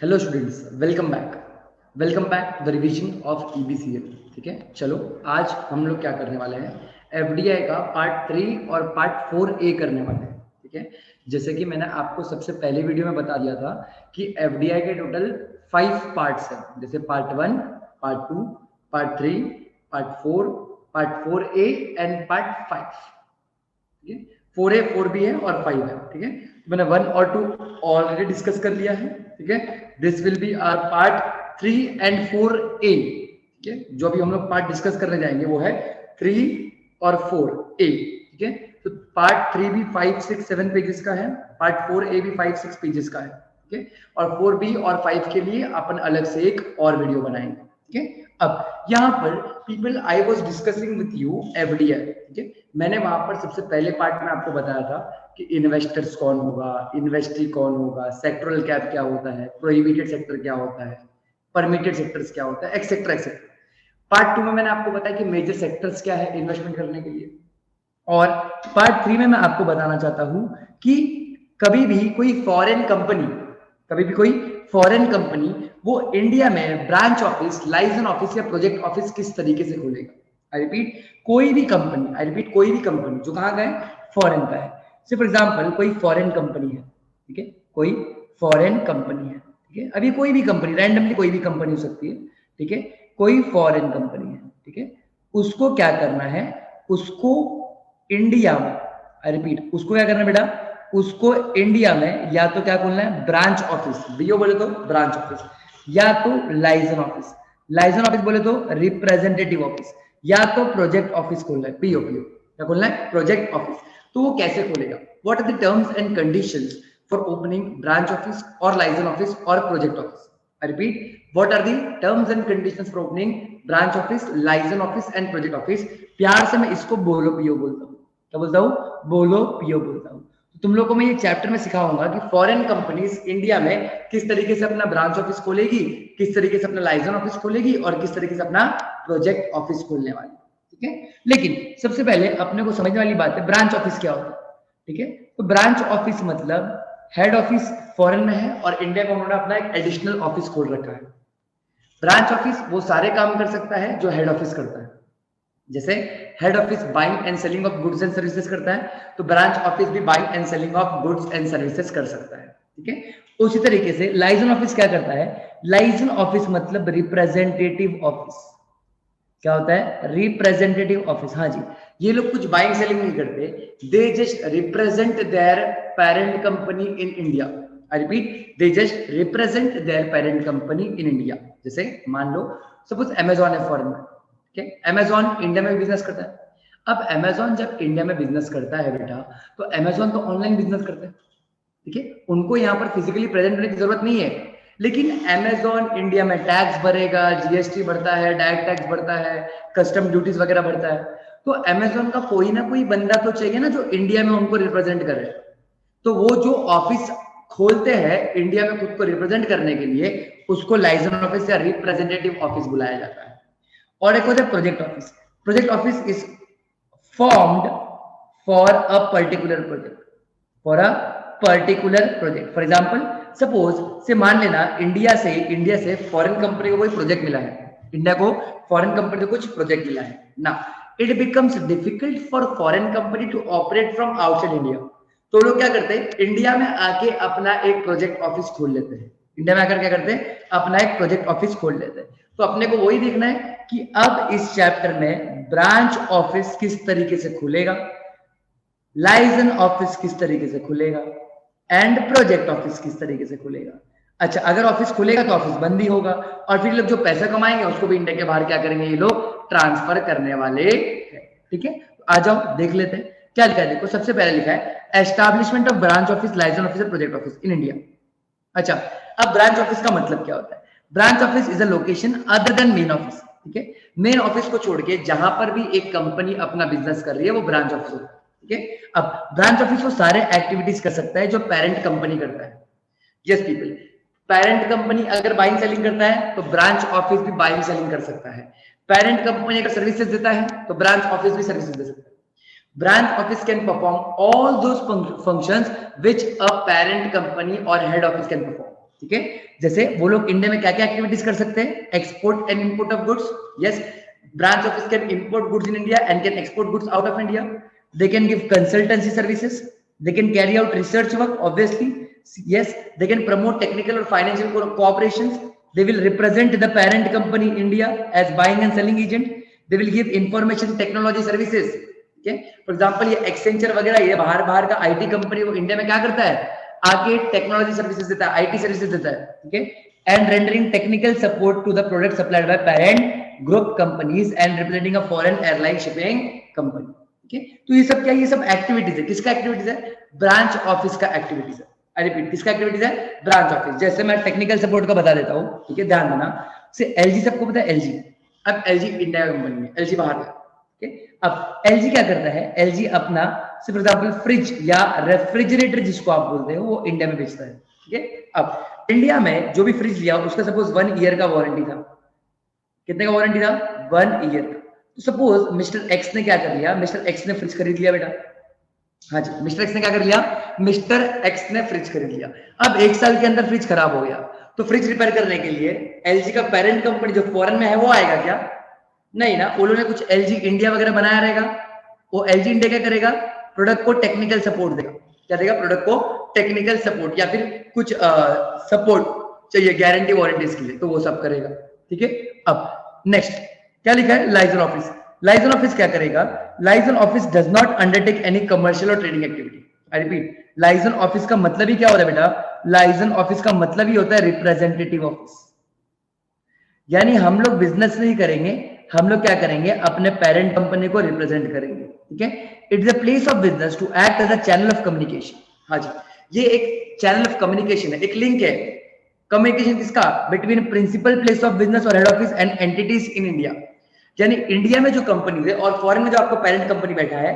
Hello students, welcome back to the revision of EBCL. ठीक है, चलो आज हम लोग क्या करने वाले हैं, एफडीआई का पार्ट 3 और पार्ट 4A करने वाले हैं। ठीक है, जैसे कि मैंने आपको सबसे पहले वीडियो में बता दिया था कि एफडीआई के टोटल 5 पार्ट्स हैं, जैसे part 1, part 2, part 3, part 4, part 4A and part 5। ठीक है, 4A 4B है और 5 है। ठीक है, मैंने 1 और 2 ऑलरेडी डिस्कस कर लिया है। ठीक है, this will be our part 3 and 4A। ठीक है, जो भी हम लोग पार्ट डिस्कस करने जाएंगे वो है 3 और 4A। ठीक है, तो पार्ट 3 भी 5, 6, 7 पेजेस का है, पार्ट 4A भी 5, 6 पेजेस का है। ठीक है, और 4B और 5 के लिए अपन अलग से एक और वीडियो बनाएंगे। ठीक है, अब यहाँ पर people I was discussing with you FDI. ठीक है, मैंने वहां पर सबसे पहले पार्ट में आपको बताया था कि इन्वेस्टर्स कौन होगा, इन्वेस्टी कौन होगा, सेक्टरल कैप क्या होता है, प्रोहिबिटेड सेक्टर क्या होता है, परमिटेड सेक्टर्स क्या होता है, एक्सेट्रा एक्सेट्रा। पार्ट 2 में मैंने आपको बताया कि मेजर सेक्टर्स क्या है इन्वेस्टमेंट करने के लिए। और पार्ट 3 में मैं आपको बताना चाहता हूं कि कभी भी कोई फॉरेन कंपनी वो इंडिया में ब्रांच ऑफिस, लाइसेंस ऑफिस या प्रोजेक्ट ऑफिस किस तरीके से खोलेगा। आई रिपीट, कोई भी कंपनी जो कहाँ का है, फॉरेन का है। से फॉर एग्जाम्पल कोई फॉरेन कंपनी है। ठीक है, कोई फॉरेन कंपनी है। ठीक है, अभी कोई भी कंपनी, रैंडमली कोई भी कंपनी हो सकती है। ठीक है, कोई फॉरेन कंपनी है। ठीक है, उसको क्या करना है, उसको इंडिया में, आई रिपीट, उसको क्या करना है बेटा, उसको इंडिया में या तो क्या खोलना है, ब्रांच ऑफिस, बीओ बोले तो ब्रांच ऑफिस, या तो लाइसेंस ऑफिस बोले तो रिप्रेजेंटेटिव ऑफिस, या तो प्रोजेक्ट ऑफिस खोलना है, पीओ क्या खोलना है, प्रोजेक्ट ऑफिस। तो वो कैसे खोलेगा, what are the terms and conditions for opening branch office और लाइसेंस ऑफिस और project office. I repeat, what are the terms and conditions for opening branch office, licence office and project office. प्यार से मैं इसको बोलो PO बोलता हूँ। क्या बोलता हूँ, बोलो पीओ बोलता हूँ। तो तुम लोगों को मैं ये चैप्टर में सिखाऊंगा कि फॉरेन कंपनीज इंडिया में किस तरीके से अपना ब्रांच ऑफिस खोलेगी, किस तरीके से अपना लाइसेंस ऑफिस खोलेगी और किस तरीके से अपना प्रोजेक्ट ऑफिस खोलने वाली। ठीक है, लेकिन सबसे पहले अपने को समझने वाली बात है, ब्रांच ऑफिस क्या होता है। ठीक है, तो ब्रांच ऑफिस मतलब हेड ऑफिस फॉरेन में है और इंडिया में उन्होंने अपना एक एडिशनल ऑफिस खोल रखा है। ब्रांच ऑफिस वो सारे काम कर सकता है जो हेड ऑफिस करता है। जैसे head office buying and selling of goods and services करता है, तो ब्रांच ऑफिस भी buying and selling of goods and services कर सकता है। ठीक है, उसी तरीके से लाइसेंस ऑफिस क्या करता है, लाइसेंस ऑफिस मतलब रिप्रेजेंटेटिव ऑफिस। क्या होता है, रिप्रेजेंटेटिव ऑफिस। हाँ जी, ये लोग कुछ बाइंग सेलिंग नहीं करते, they just represent their parent company in India. I repeat, they just represent their parent company in India. जैसे मान लो सपोज अमेजॉन है फॉरेन में। ठीक है, अमेजॉन इंडिया में बिजनेस करता है। अब अमेजॉन जब इंडिया में बिजनेस करता है बेटा, तो अमेजॉन तो ऑनलाइन बिजनेस करता है। ठीक है, उनको यहाँ पर फिजिकली प्रेजेंट होने की जरूरत नहीं है, लेकिन अमेजॉन इंडिया में टैक्स भरेगा, जीएसटी भरता है, डायरेक्ट टैक्स भरता है, कस्टम ड्यूटीज वगैरह भरता है। तो अमेजॉन का कोई ना कोई बंदा तो चाहिए ना जो इंडिया में उनको रिप्रेजेंट करे। तो वो जो ऑफिस खोलते हैं इंडिया में खुद को रिप्रेजेंट करने के लिए, उसको लाइसेंस ऑफिस या रिप्रेजेंटेटिव ऑफिस बुलाया जाता है। और एक होता है project office. Project office is formed for a particular project, for a particular project. For example, suppose से मान लेना इंडिया से फॉरेन कंपनी को कोई प्रोजेक्ट मिला है, इंडिया को फॉरेन कंपनी को कुछ प्रोजेक्ट मिला है ना, it becomes difficult for foreign company to operate from outside India. तो लोग क्या करते हैं, इंडिया में आके अपना एक प्रोजेक्ट ऑफिस खोल लेते हैं। इंडिया में आकर क्या करते हैं, अपना एक प्रोजेक्ट ऑफिस खोल लेते हैं। तो अपने को वही देखना है कि अब इस चैप्टर में ब्रांच ऑफिस किस तरीके से खुलेगा, लाइसेंस ऑफिस किस तरीके से खुलेगा एंड प्रोजेक्ट ऑफिस किस तरीके से खुलेगा। अच्छा, अगर ऑफिस खुलेगा तो ऑफिस बंद ही होगा और फिर लोग जो पैसा कमाएंगे उसको भी इंडिया के बाहर क्या करेंगे, ये लोग ट्रांसफर करने वाले हैं। ठीक है, आ जाओ देख लेते हैं क्या लिखा है। देखो सबसे पहले लिखा है establishment of branch office, licence office, project office in India. अच्छा, अब ब्रांच ऑफिस का मतलब क्या होता है, branch office is a location other than main office. ठीक है, मेन ऑफिस को छोड़ के जहां पर भी एक कंपनी अपना बिजनेस कर रही है वो ब्रांच ऑफिस होता है। ठीक है, अब ब्रांच ऑफिस वो सारे एक्टिविटीज कर सकता है जो पेरेंट कंपनी करता है। यस पीपल, पेरेंट कंपनी अगर बाइंग सेलिंग करता है तो ब्रांच ऑफिस भी बाइंग सेलिंग कर सकता है। पेरेंट कंपनी अगर सर्विसेज देता है तो ब्रांच ऑफिस भी सर्विसेज दे सकता है। Branch office can perform all those functions which a parent company or head office can perform. ठीक है, जैसे वो लोग इंडिया में क्या क्या एक्टिविटीज कर सकते हैं, export and import of goods, yes, branch office can import goods in India and can export goods out of India. They can give consultancy services, they can carry out research work, obviously, yes, they can promote technical or financial cooperations, they will represent the parent company India as buying and selling agent, they will give information technology services, okay, for example ये Accenture वगैरह ये बाहर का IT company वो India में क्या करता है, आके टेक्नोलॉजी सर्विसेज देता है, IT सर्विसेज देता है, ठीक है, and rendering technical support to the product supplied by parent group companies and representing a foreign airline shipping company, ठीक है। तो ये सब क्या, ये सब एक्टिविटीज है, किसका एक्टिविटीज है, ब्रांच ऑफिस का एक्टिविटीज है, आई रिपीट, किसका एक्टिविटीज है, ब्रांच ऑफिस। जैसे मैं टेक्निकल सपोर्ट का बता देता हूँ, ठीक है, ध्यान देना, से एलजी सबको पता है, एलजी, अब एलजी इंडिया कंपनी है, एलजी बाहर है, ठीक है, अब एलजी क्या करता है, एलजी अपना फॉर एग्जांपल फ्रिज या रेफ्रिजरेटर जिसको आप बोलते हो वो इंडिया में बेचता है, ठीक है। अब इंडिया में जो भी फ्रिज लिया उसका सपोज 1 ईयर का वारंटी था, कितने का वारंटी था, 1 ईयर का। तो सपोज मिस्टर एक्स ने क्या कर लिया, मिस्टर एक्स ने फ्रिज खरीद लिया बेटा, हाँ जी, मिस्टर एक्स ने क्या कर लिया, मिस्टर एक्स ने फ्रिज खरीद लिया। अब 1 साल के अंदर फ्रिज खराब हो गया, तो फ्रिज रिपेयर करने के लिए एलजी का पेरेंट कंपनी जो फॉरेन में है वो आएगा क्या, नहीं ना, वो लोगों ने कुछ एलजी इंडिया वगैरह बनाया रहेगा, वो एलजी इंडिया क्या करेगा, प्रोडक्ट को टेक्निकल सपोर्ट देगा, क्या देगा, प्रोडक्ट को टेक्निकल सपोर्ट या फिर कुछ सपोर्ट चाहिए गारंटी वारंटीज के लिए, तो वो सब करेगा, ठीक है। अब नेक्स्ट क्या लिखा है, लाइजन ऑफिस। लाइजन ऑफिस क्या करेगा, liaison office does not undertake any commercial और trading activity. I repeat, liaison office का मतलब ही क्या होता है बेटा, लाइजन ऑफिस का मतलब ही होता है रिप्रेजेंटेटिव ऑफिस, यानी हम लोग बिजनेस नहीं करेंगे, हम लोग क्या करेंगे, अपने पेरेंट कंपनी को रिप्रेजेंट करेंगे, ठीक है। It's a place of business to act as a channel of communication. हाँ जी, ये एक चैनल ऑफ कम्युनिकेशन है, एक लिंक है, कम्युनिकेशन किसका, between principal place of business और head office and entities in India, यानी इंडिया में जो कंपनी है और फॉरेन में जो आपको पेरेंट कंपनी बैठा है,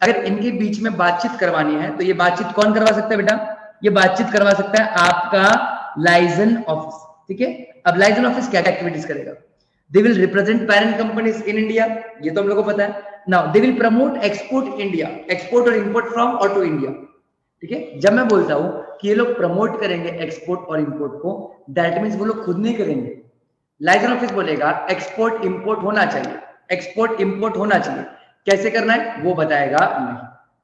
अगर इनके बीच में बातचीत करवानी है तो ये बातचीत कौन करवा सकता है बेटा, ये बातचीत करवा सकता है आपका लाइजन ऑफिस, ठीक है। अब लाइजन ऑफिस क्या एक्टिविटीज करेगा, they will represent parent companies in India, ये तो हम लोगों को पता है। Now they will promote export India, export और इंपोर्ट फ्रॉम और टू इंडिया, ठीक है। जब मैं बोलता हूं कि ये लोग प्रमोट करेंगे एक्सपोर्ट और इंपोर्ट को, दैट मींस वो लोग खुद नहीं करेंगे, लाइजन ऑफिस बोलेगा एक्सपोर्ट इंपोर्ट होना चाहिए, एक्सपोर्ट इंपोर्ट होना चाहिए, कैसे करना है वो बताएगा नहीं,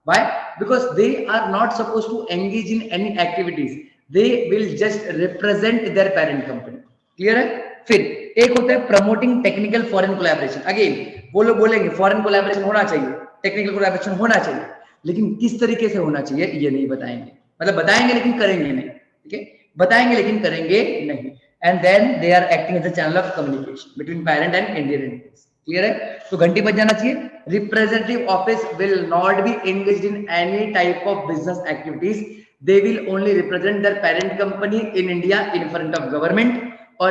why, because they are not supposed to engage in any activities, they will just represent their parent company, clear है। फिर एक होता है promoting technical foreign collaboration, again वो लोग बोलेंगे फॉरेन कोलैबोरेशन होना चाहिए, टेक्निकल कोलैबोरेशन होना चाहिए, लेकिन किस तरीके से होना चाहिए ये नहीं बताएंगे, मतलब बताएंगे लेकिन करेंगे नहीं, ठीक है, बताएंगे लेकिन करेंगे नहीं। And then they are acting as a channel of communication between parent and Indian entities, clear है। तो घंटी बज जाना चाहिए, representative office will not be engaged in any type of business activities, they will only represent their parent company in India in front of government or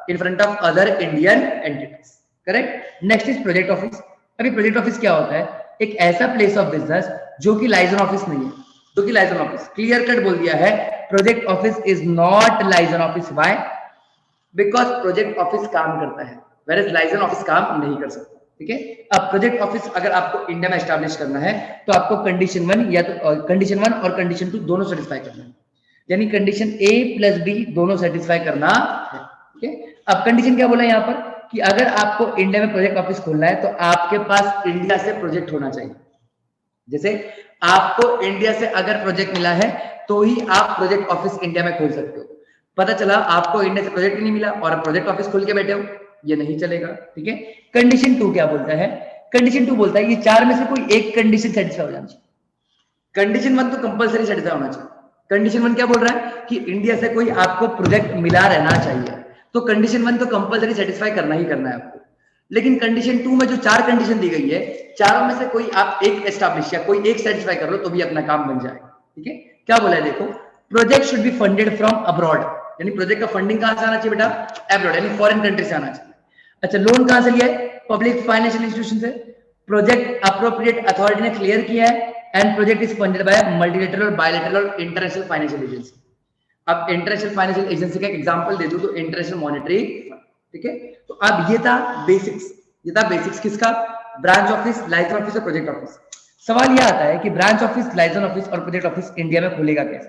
in front of other Indian entities, correct. next is project office। अभी project office क्या होता है, एक ऐसा place of business जो कि liaison office नहीं है, जो कि liaison office clear cut बोल दिया है, project office is not liaison office, why, because project office काम करता है whereas liaison office काम नहीं कर सकता, ठीक है। अब प्रोजेक्ट ऑफिस अगर आपको इंडिया में एस्टैब्लिश करना है तो आपको कंडीशन 1 या तो कंडीशन 1 और कंडीशन 2 दोनों सेटिस्फाई करना है, यानी कंडीशन ए प्लस बी दोनों सेटिस्फाई करना है, ठीक है। अब कंडीशन क्या बोला यहाँ पर कि अगर आपको इंडिया में प्रोजेक्ट ऑफिस खोलना है तो आपके पास इंडिया से प्रोजेक्ट होना चाहिए, जैसे आपको इंडिया से अगर प्रोजेक्ट मिला है तो ही आप प्रोजेक्ट ऑफिस इंडिया में खोल सकते हो, पता चला आपको इंडिया से प्रोजेक्ट नहीं मिला और आप प्रोजेक्ट ऑफिस खोल के बैठे हो, ये नहीं चलेगा, ठीक है। कंडीशन 2 क्या बोलता है, कंडीशन 2 बोलता है ये चार में से कोई एक कंडीशन सेटिस्फाई हो जाना चाहिए, कंडीशन 1 तो कंपलसरी सेटिस्फाई होना चाहिए, कंडीशन 1 क्या बोल रहा है कि इंडिया से कोई आपको प्रोजेक्ट मिला रहना चाहिए, तो कंडीशन 1 तो कंपलसरी सेटिस्फाई करना ही करना है आपको, लेकिन कंडीशन 2 में जो 4 कंडीशन दी गई है, चारों में से कोई आप एक एस्टैब्लिश या कोई एक सेटिस्फाई कर लो तो भी अपना काम बन जाएगा, ठीक है। क्या बोला है देखो, project should be funded from abroad, यानी प्रोजेक्ट का फंडिंग कहां से आना चाहिए बेटा, अब्रॉड यानी फॉरेन कंट्री से आना चाहिए। अच्छा, लोन कहां से लिया है, पब्लिक फाइनेंशियल इंस्टीट्यूशन से, प्रोजेक्ट अप्रोप्रिएट अथॉरिटी ने क्लियर किया है and project is funded by multilateral, bilateral और इंटरनेशनल फाइनेंशियल एजेंसी। अब इंटरनेशनल फाइनेंशियल एजेंसी का एग्जांपल दे दूं तो इंटरनेशनल मॉनेटरी फंड, ठीक है। तो अब ये था बेसिक्स, ये था बेसिक्स किसका, ब्रांच ऑफिस, लाइजन ऑफिस और प्रोजेक्ट ऑफिस। सवाल यह आता है कि ब्रांच ऑफिस, लाइजन ऑफिस और प्रोजेक्ट ऑफिस इंडिया में खुलेगा कैसे,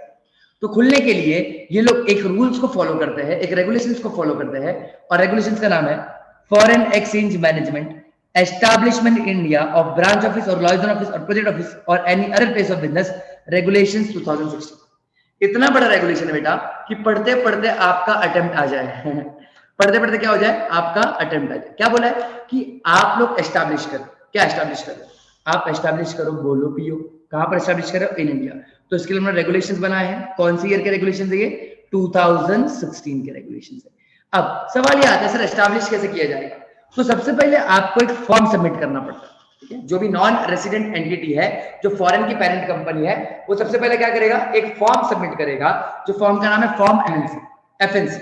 तो खुलने के लिए ये लोग एक रूल्स को फॉलो करते हैं, एक रेगुलेशंस को फॉलो करते हैं, और रेगुलेशंस का नाम है foreign exchange management establishment in India of branch office और लाइजन ऑफिस और प्रोजेक्ट ऑफिस और any other place of business regulations 2016। इतना बड़ा रेगुलेशन है बेटा कि पढ़ते पढ़ते आपका अटेम्प्ट आ जाए पढ़ते पढ़ते क्या हो जाए, आपका अटेम्प्ट आ जाए। क्या बोला है कि आप लोग एस्टैब्लिश करो। क्या एस्टैब्लिश करो? आप एस्टैब्लिश करो बोलो पियो। कहां पर एस्टैब्लिश करो? In India. तो इसके लिए हमने रेगुलेशंस बनाए हैं। कौन सी ईयर के रेगुलेशंस है ये? 2016 के रेगुलेशंस है। अब सवाल ये आता है सर एस्टैब्लिश कैसे किया जाएगा? तो सबसे पहले आपको एक फॉर्म सबमिट करना पड़ता है, ठीक है? जो भी नॉन रेसिडेंट एंटिटी है, जो फॉरेन की पेरेंट कंपनी है, वो सबसे पहले क्या करेगा? एक फॉर्म सबमिट करेगा, जो फॉर्म का नाम है फॉर्म एफएनसी।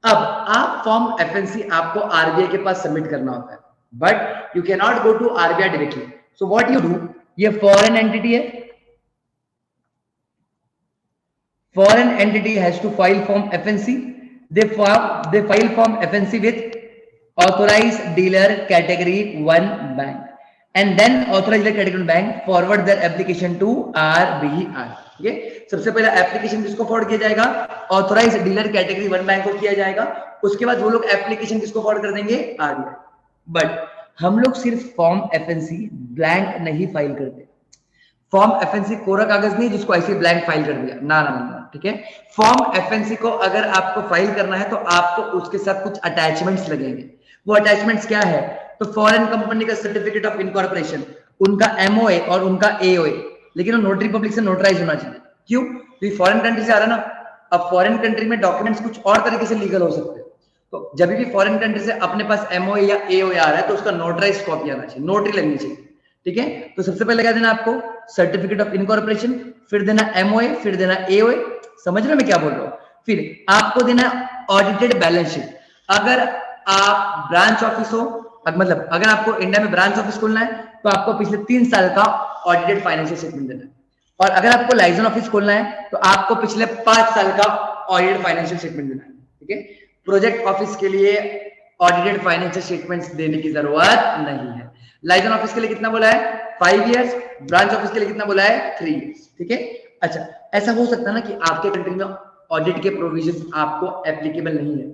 अब आप फॉर्म एफएनसी आपको आरबीआई के पास सबमिट करना होता है, but you can not go to RBI directly. So what you do, ये फॉरेन एंटिटी है, foreign entity has to file form FNC. They file form FNC with authorized dealer category 1 bank, and then authorized dealer category 1 bank forward their application to RBI. ठीक है, सबसे पहले application किसको forward किया जाएगा? Authorised dealer category 1 bank को किया जाएगा। उसके बाद वो लोग एप्लीकेशन किसको फॉरवर्ड कर देंगे? आरबीआई। बट हम लोग सिर्फ फॉर्म एफएनसी ब्लैंक नहीं फाइल करते। फॉर्म एफएनसी कोरा कागज नहीं जिसको ऐसे ब्लैंक फाइल कर दिया, ना ना ना, ठीक है। फॉर्म एफएनसी को अगर आपको फाइल करना है तो आपको उसके साथ कुछ अटैचमेंट्स लगेंगे। वो अटैचमेंट्स क्या है? तो फॉरेन कंपनी का सर्टिफिकेट ऑफ इनकॉर्पोरेशन, उनका एमओए और उनका एओए, लेकिन वो नोटरी पब्लिक से नोटराइज होना चाहिए। क्यों? तो फॉरेन कंट्री से आ रहा ना। अब फॉरेन कंट्री में डॉक्यूमेंट्स कुछ और तरीके से लीगल हो सकते हैं, तो जब भी फॉरेन कंट्री से अपने पास एमओए या एओए आ रहा है तो उसका नोटराइज कॉपी आना चाहिए, नोटरी लगनी चाहिए, ठीक है। तो सबसे पहले क्या देना आपको? सर्टिफिकेट ऑफ इनकॉर्पोरेशन, फिर देना एमओए, फिर देना एओए। समझ रहे हो मैं क्या बोल रहा हूँ? फिर आपको देना ऑडिटेड बैलेंस शीट। अगर आप ब्रांच ऑफिस हो, मतलब अगर आपको इंडिया में ब्रांच ऑफिस खोलना है तो आपको पिछले 3 साल का ऑडिटेड फाइनेंशियल स्टेटमेंट देना है, और अगर आपको लाइसेंस ऑफिस खोलना है तो आपको पिछले 5 साल का ऑडिटेड फाइनेंशियल स्टेटमेंट देना है, ठीक है। प्रोजेक्ट ऑफिस के लिए ऑडिटेड फाइनेंशियल स्टेटमेंट्स देने की जरूरत नहीं है। लाइसेंस ऑफिस के लिए कितना बोला है? 5 इयर्स। ब्रांच ऑफिस के लिए कितना बोला है? 3 इयर्स, ठीक है। अच्छा, ऐसा हो सकता है ना कि आपके कंट्री में ऑडिट के प्रोविजंस आपको एप्लीकेबल नहीं है,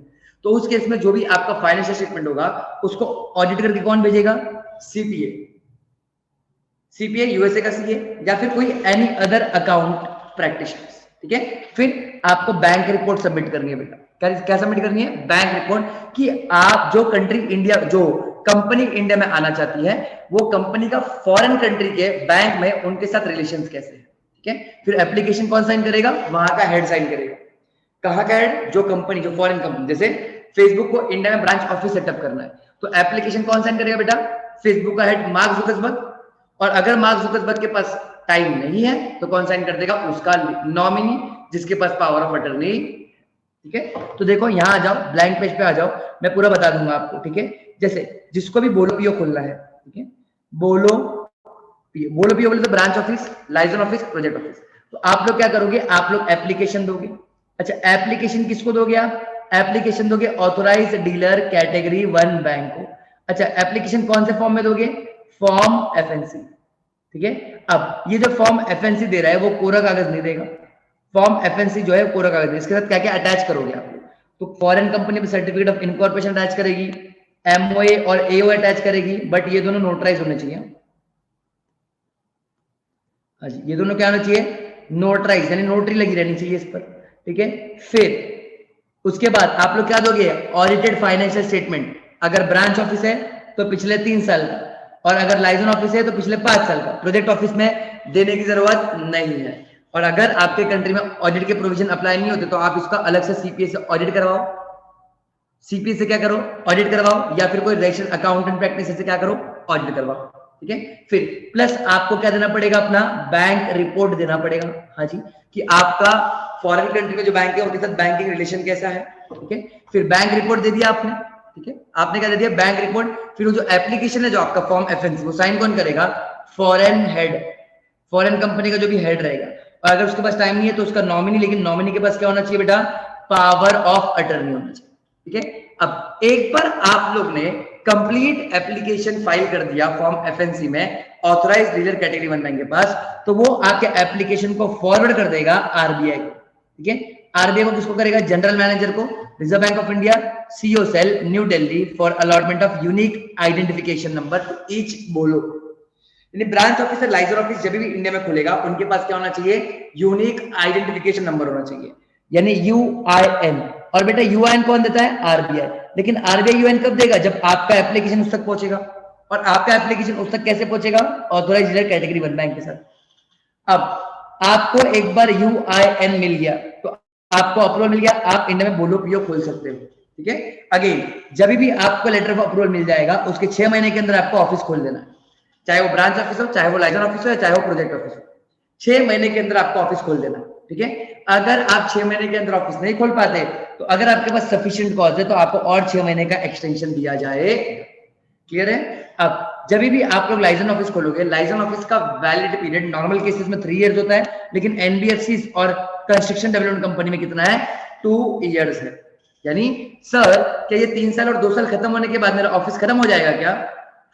तो उस केस में जो भी आपका फाइनेंशियल स्टेटमेंट होगा उसको ऑडिट करके कौन भेजेगा? सीपीए। सीपीए यूएसए का सीए या फिर कोई एनी अदर अकाउंट प्रैक्टिशनर्स, ठीक है। फिर आपको बैंक रिपोर्ट सबमिट करनी है बेटा। क्या सबमिट करनी है? बैंक रिपोर्ट, कि आप जो कंट्री इंडिया, जो कंपनी इंडिया में आना चाहती है, वो कंपनी का फॉरेन कंट्री के बैंक में उनके साथ रिलेशंस कैसे है, ठीक है। फिर एप्लीकेशन कौन साइन करेगा? वहां का हेड साइन करेगा। कहाँ का हेड? जो कंपनी, जो फॉरेन कंपनी, जैसे फेसबुक को इंडिया में ब्रांच ऑफिस सेटअप करना है तो एप्लीकेशन कौन साइन करेगा बेटा? फेसबुक का हेड मार्क जुकरबर्ग। और अगर मार्क जुकरबर्ग के पास टाइम नहीं है तो कौन साइन कर देगा? उसका नॉमिनी, जिसके पास पावर ऑफ अटर्नी, ठीक है। तो देखो यहाँ आ जाओ, ब्लैंक पेज पे आ जाओ, मैं पूरा बता दूंगा आपको, ठीक है। जैसे जिसको भी बोलो पियो खोलना है, ठीक है, बोलो पियो बोले तो branch office, licence office, project office. तो आप लोग क्या करोगे? आप लोग एप्लीकेशन दोगे। अच्छा, एप्लीकेशन किसको दोगे आप? एप्लीकेशन दोगे ऑथोराइज डीलर कैटेगरी 1 बैंक को। अच्छा, एप्लीकेशन कौन से फॉर्म में दोगे? फॉर्म एफएनसी, ठीक है। अब ये जो फॉर्म एफएनसी दे रहा है वो कोरा कागज नहीं देगा। फॉर्म एफएनसी जो है कोरा कागज, इसके साथ क्या क्या अटैच करोगे आप लोग? तो फॉरेन कंपनी में सर्टिफिकेट ऑफ इनकॉर्पोरेशन अटैच करेगी, एमओए और एओ अटैच करेगी, बट ये दोनों नोटराइज होने चाहिए। हाँ जी, ये दोनों क्या होना चाहिए? नोटराइज, यानी नोटरी लगी रहनी चाहिए इस पर, ठीक है। फिर उसके बाद आप लोग क्या दोगे? Audited financial statement. अगर ब्रांच ऑफिस है तो पिछले 3 साल का, और अगर लाइसेंस ऑफिस है तो पिछले 5 साल का। प्रोजेक्ट ऑफिस में देने की जरूरत नहीं है। और अगर आपके कंट्री में ऑडिट के प्रोविजन अप्लाई नहीं होते तो आप इसका अलग से सीपीए से ऑडिट करवाओ। सीपीए से क्या करो? ऑडिट करवाओ, या फिर कोई रजिस्टर्ड अकाउंटेंट प्रैक्टिस से क्या करो? ऑडिट करवाओ, ठीक है। फिर प्लस आपको क्या देना पड़ेगा? अपना बैंक रिपोर्ट देना पड़ेगा, हाँ जी, कि आपका फॉरेन कंट्री में जो बैंक है उनके साथ बैंकिंग रिलेशन कैसा है, ठीक है। फिर बैंक रिपोर्ट दे दिया आपने, ठीक है, आपने क्या दे दिया? Bank report. फिर वो जो एप्लीकेशन है, जो आपका फॉर्म एफएनसी, वो साइन कौन करेगा? फॉरेन हेड, फॉरेन कंपनी का जो भी हेड रहेगा। और अगर उसके पास टाइम नहीं है तो उसका नॉमिनी, लेकिन नॉमिनी के पास क्या होना चाहिए बेटा? पावर ऑफ अटर्नी होना चाहिए, ठीक है। अब एक बार आप लोग ने कंप्लीट एप्लीकेशन फाइल कर दिया फॉर्म एफएनसी में ऑथराइज्ड डीलर कैटेगरी 1 बैंक के पास, तो वो आपके एप्लीकेशन को फॉरवर्ड कर देगा आरबीआई को, ठीक है। आरबीआई को किसको करेगा? जनरल मैनेजर को। Reserve Bank of India CO cell New Delhi for allotment of unique identification number to each बोलो। यानी ब्रांच ऑफिसर लाइजन ऑफिस जब भी इंडिया में खुलेगा उनके पास क्या होना चाहिए? यूनिक आइडेंटिफिकेशन नंबर होना चाहिए, यानी यूआईएन। और बेटा यूआईएन कौन देता है? आरबीआई। लेकिन आरबीआई यूआईएन कब देगा? जब आपका एप्लीकेशन उस तक पहुंचेगा। और आपका एप्लीकेशन उस तक कैसे पहुंचेगा? ऑथोराइज्ड डीलर कैटेगरी 1 बैंक के साथ। अब आपको एक बार यूआईएन मिल गया तो आपको अप्रूवल मिल गया, आप इंडिया में बोलो पीओ खोल सकते हो, ठीक है। अगेन जब भी आपको लेटर ऑफ अप्रूवल मिल जाएगा उसके 6 महीने के अंदर आपको ऑफिस खोल देना है, चाहे वो ब्रांच ऑफिस हो, चाहे वो लाइसेंस ऑफिस हो, या चाहे वो प्रोजेक्ट ऑफिस हो। 6 महीने के अंदर आपको ऑफिस खोल देना, ठीक है। अगर आप 6 महीने के अंदर ऑफिस नहीं खोल पाते तो अगर आपके पास सफिशिएंट कॉज है तो आपको और 6 महीने का एक्सटेंशन दिया जाए। क्लियर है? अब जब भी आप लोग लाइसेंस ऑफिस खोलोगे, लाइसेंस ऑफिस का वैलिड पीरियड नॉर्मल केसेस में 3 इयर्स होता है, लेकिन एनबीएफसी और कंस्ट्रक्शन डेवलपमेंट कंपनी में कितना है? 2 इयर्स है। यानी सर क्या ये 3 साल और 2 साल खत्म होने के बाद मेरा ऑफिस खत्म हो जाएगा क्या?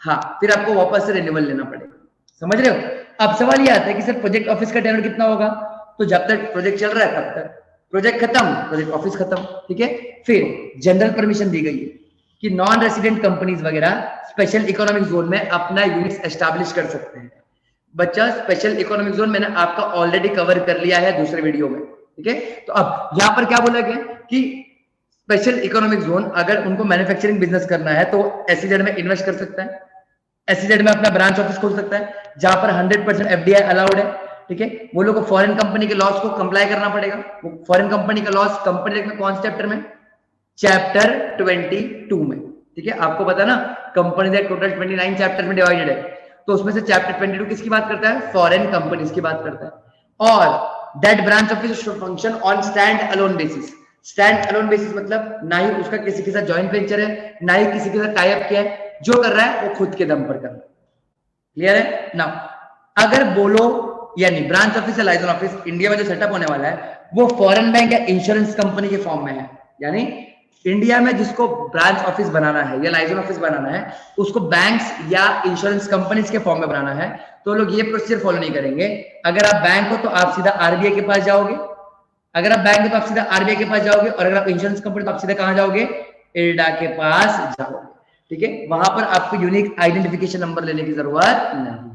हाँ, फिर आपको वापस से रिन्यूअल लेना पड़ेगा। समझ रहे हो? अब सवाल ये आता है कि सर प्रोजेक्ट ऑफिस का टेन्योर कितना होगा? तो जब तक प्रोजेक्ट चल रहा है तब तक, प्रोजेक्ट खत्म प्रोजेक्ट ऑफिस खत्म, ठीक है। फिर जनरल परमिशन दी गई है कि नॉन रेसिडेंट कंपनीज वगैरह स्पेशल इकोनॉमिक जोन में अपना यूनिट्स एस्टैब्लिश कर सकते हैं। बच्चा स्पेशल इकोनॉमिक जोन मैंने आपका ऑलरेडी कवर कर लिया है दूसरे वीडियो में, ठीक है। तो अब यहाँ पर क्या बोला गया कि स्पेशल इकोनॉमिक जोन अगर उनको मैन्युफैक्चरिंग बिजनेस करना है तो एसईजेड में इन्वेस्ट कर सकता है, एसईजेड में अपना ब्रांच ऑफिस खोल सकता है जहां पर 100% एफडीआई अलाउड है, ठीक है। वो लोग को फॉरेन कंपनी के लॉस को कंप्लाई करना पड़ेगा। वो फॉरेन कंपनी का लॉस कंपनी में कौन से चैप्टर में? चैप्टर 22 में, ठीक है। आपको पता ना कंपनी एक्ट टोटल 29 चैप्टर में डिवाइडेड है, तो उसमें से चैप्टर 22 किसकी बात करता है? फॉरेन कंपनीज की बात करता है। और that branch office should function on stand alone basis. Stand alone basis मतलब ना ही उसका किसी के साथ जॉइंट वेंचर है, ना ही किसी के साथ टाई अप किया है, जो कर रहा है वो खुद के दम पर कर रहा है। क्लियर है ना? अगर बोलो यानी ब्रांच ऑफिस या लाइसेंस ऑफिस इंडिया में जो सेटअप होने वाला है वो फॉरेन बैंक या इंश्योरेंस कंपनी के फॉर्म में है, यानी इंडिया में जिसको ब्रांच ऑफिस बनाना है या लाइसेंस ऑफिस बनाना है उसको बैंक्स या इंश्योरेंस कंपनीज के फॉर्म में बनाना है, तो लोग ये प्रोसीजर फॉलो नहीं करेंगे। अगर आप बैंक हो तो आप सीधा आरबीआई के पास जाओगे, अगर आप बैंक हो तो आप सीधा आरबीआई के पास जाओगे, और अगर आप इंश्योरेंस कंपनी तो आप सीधा कहां जाओगे? इरडा के पास जाओगे, ठीक है। वहां पर आपको यूनिक आइडेंटिफिकेशन नंबर लेने की जरूरत नहीं है।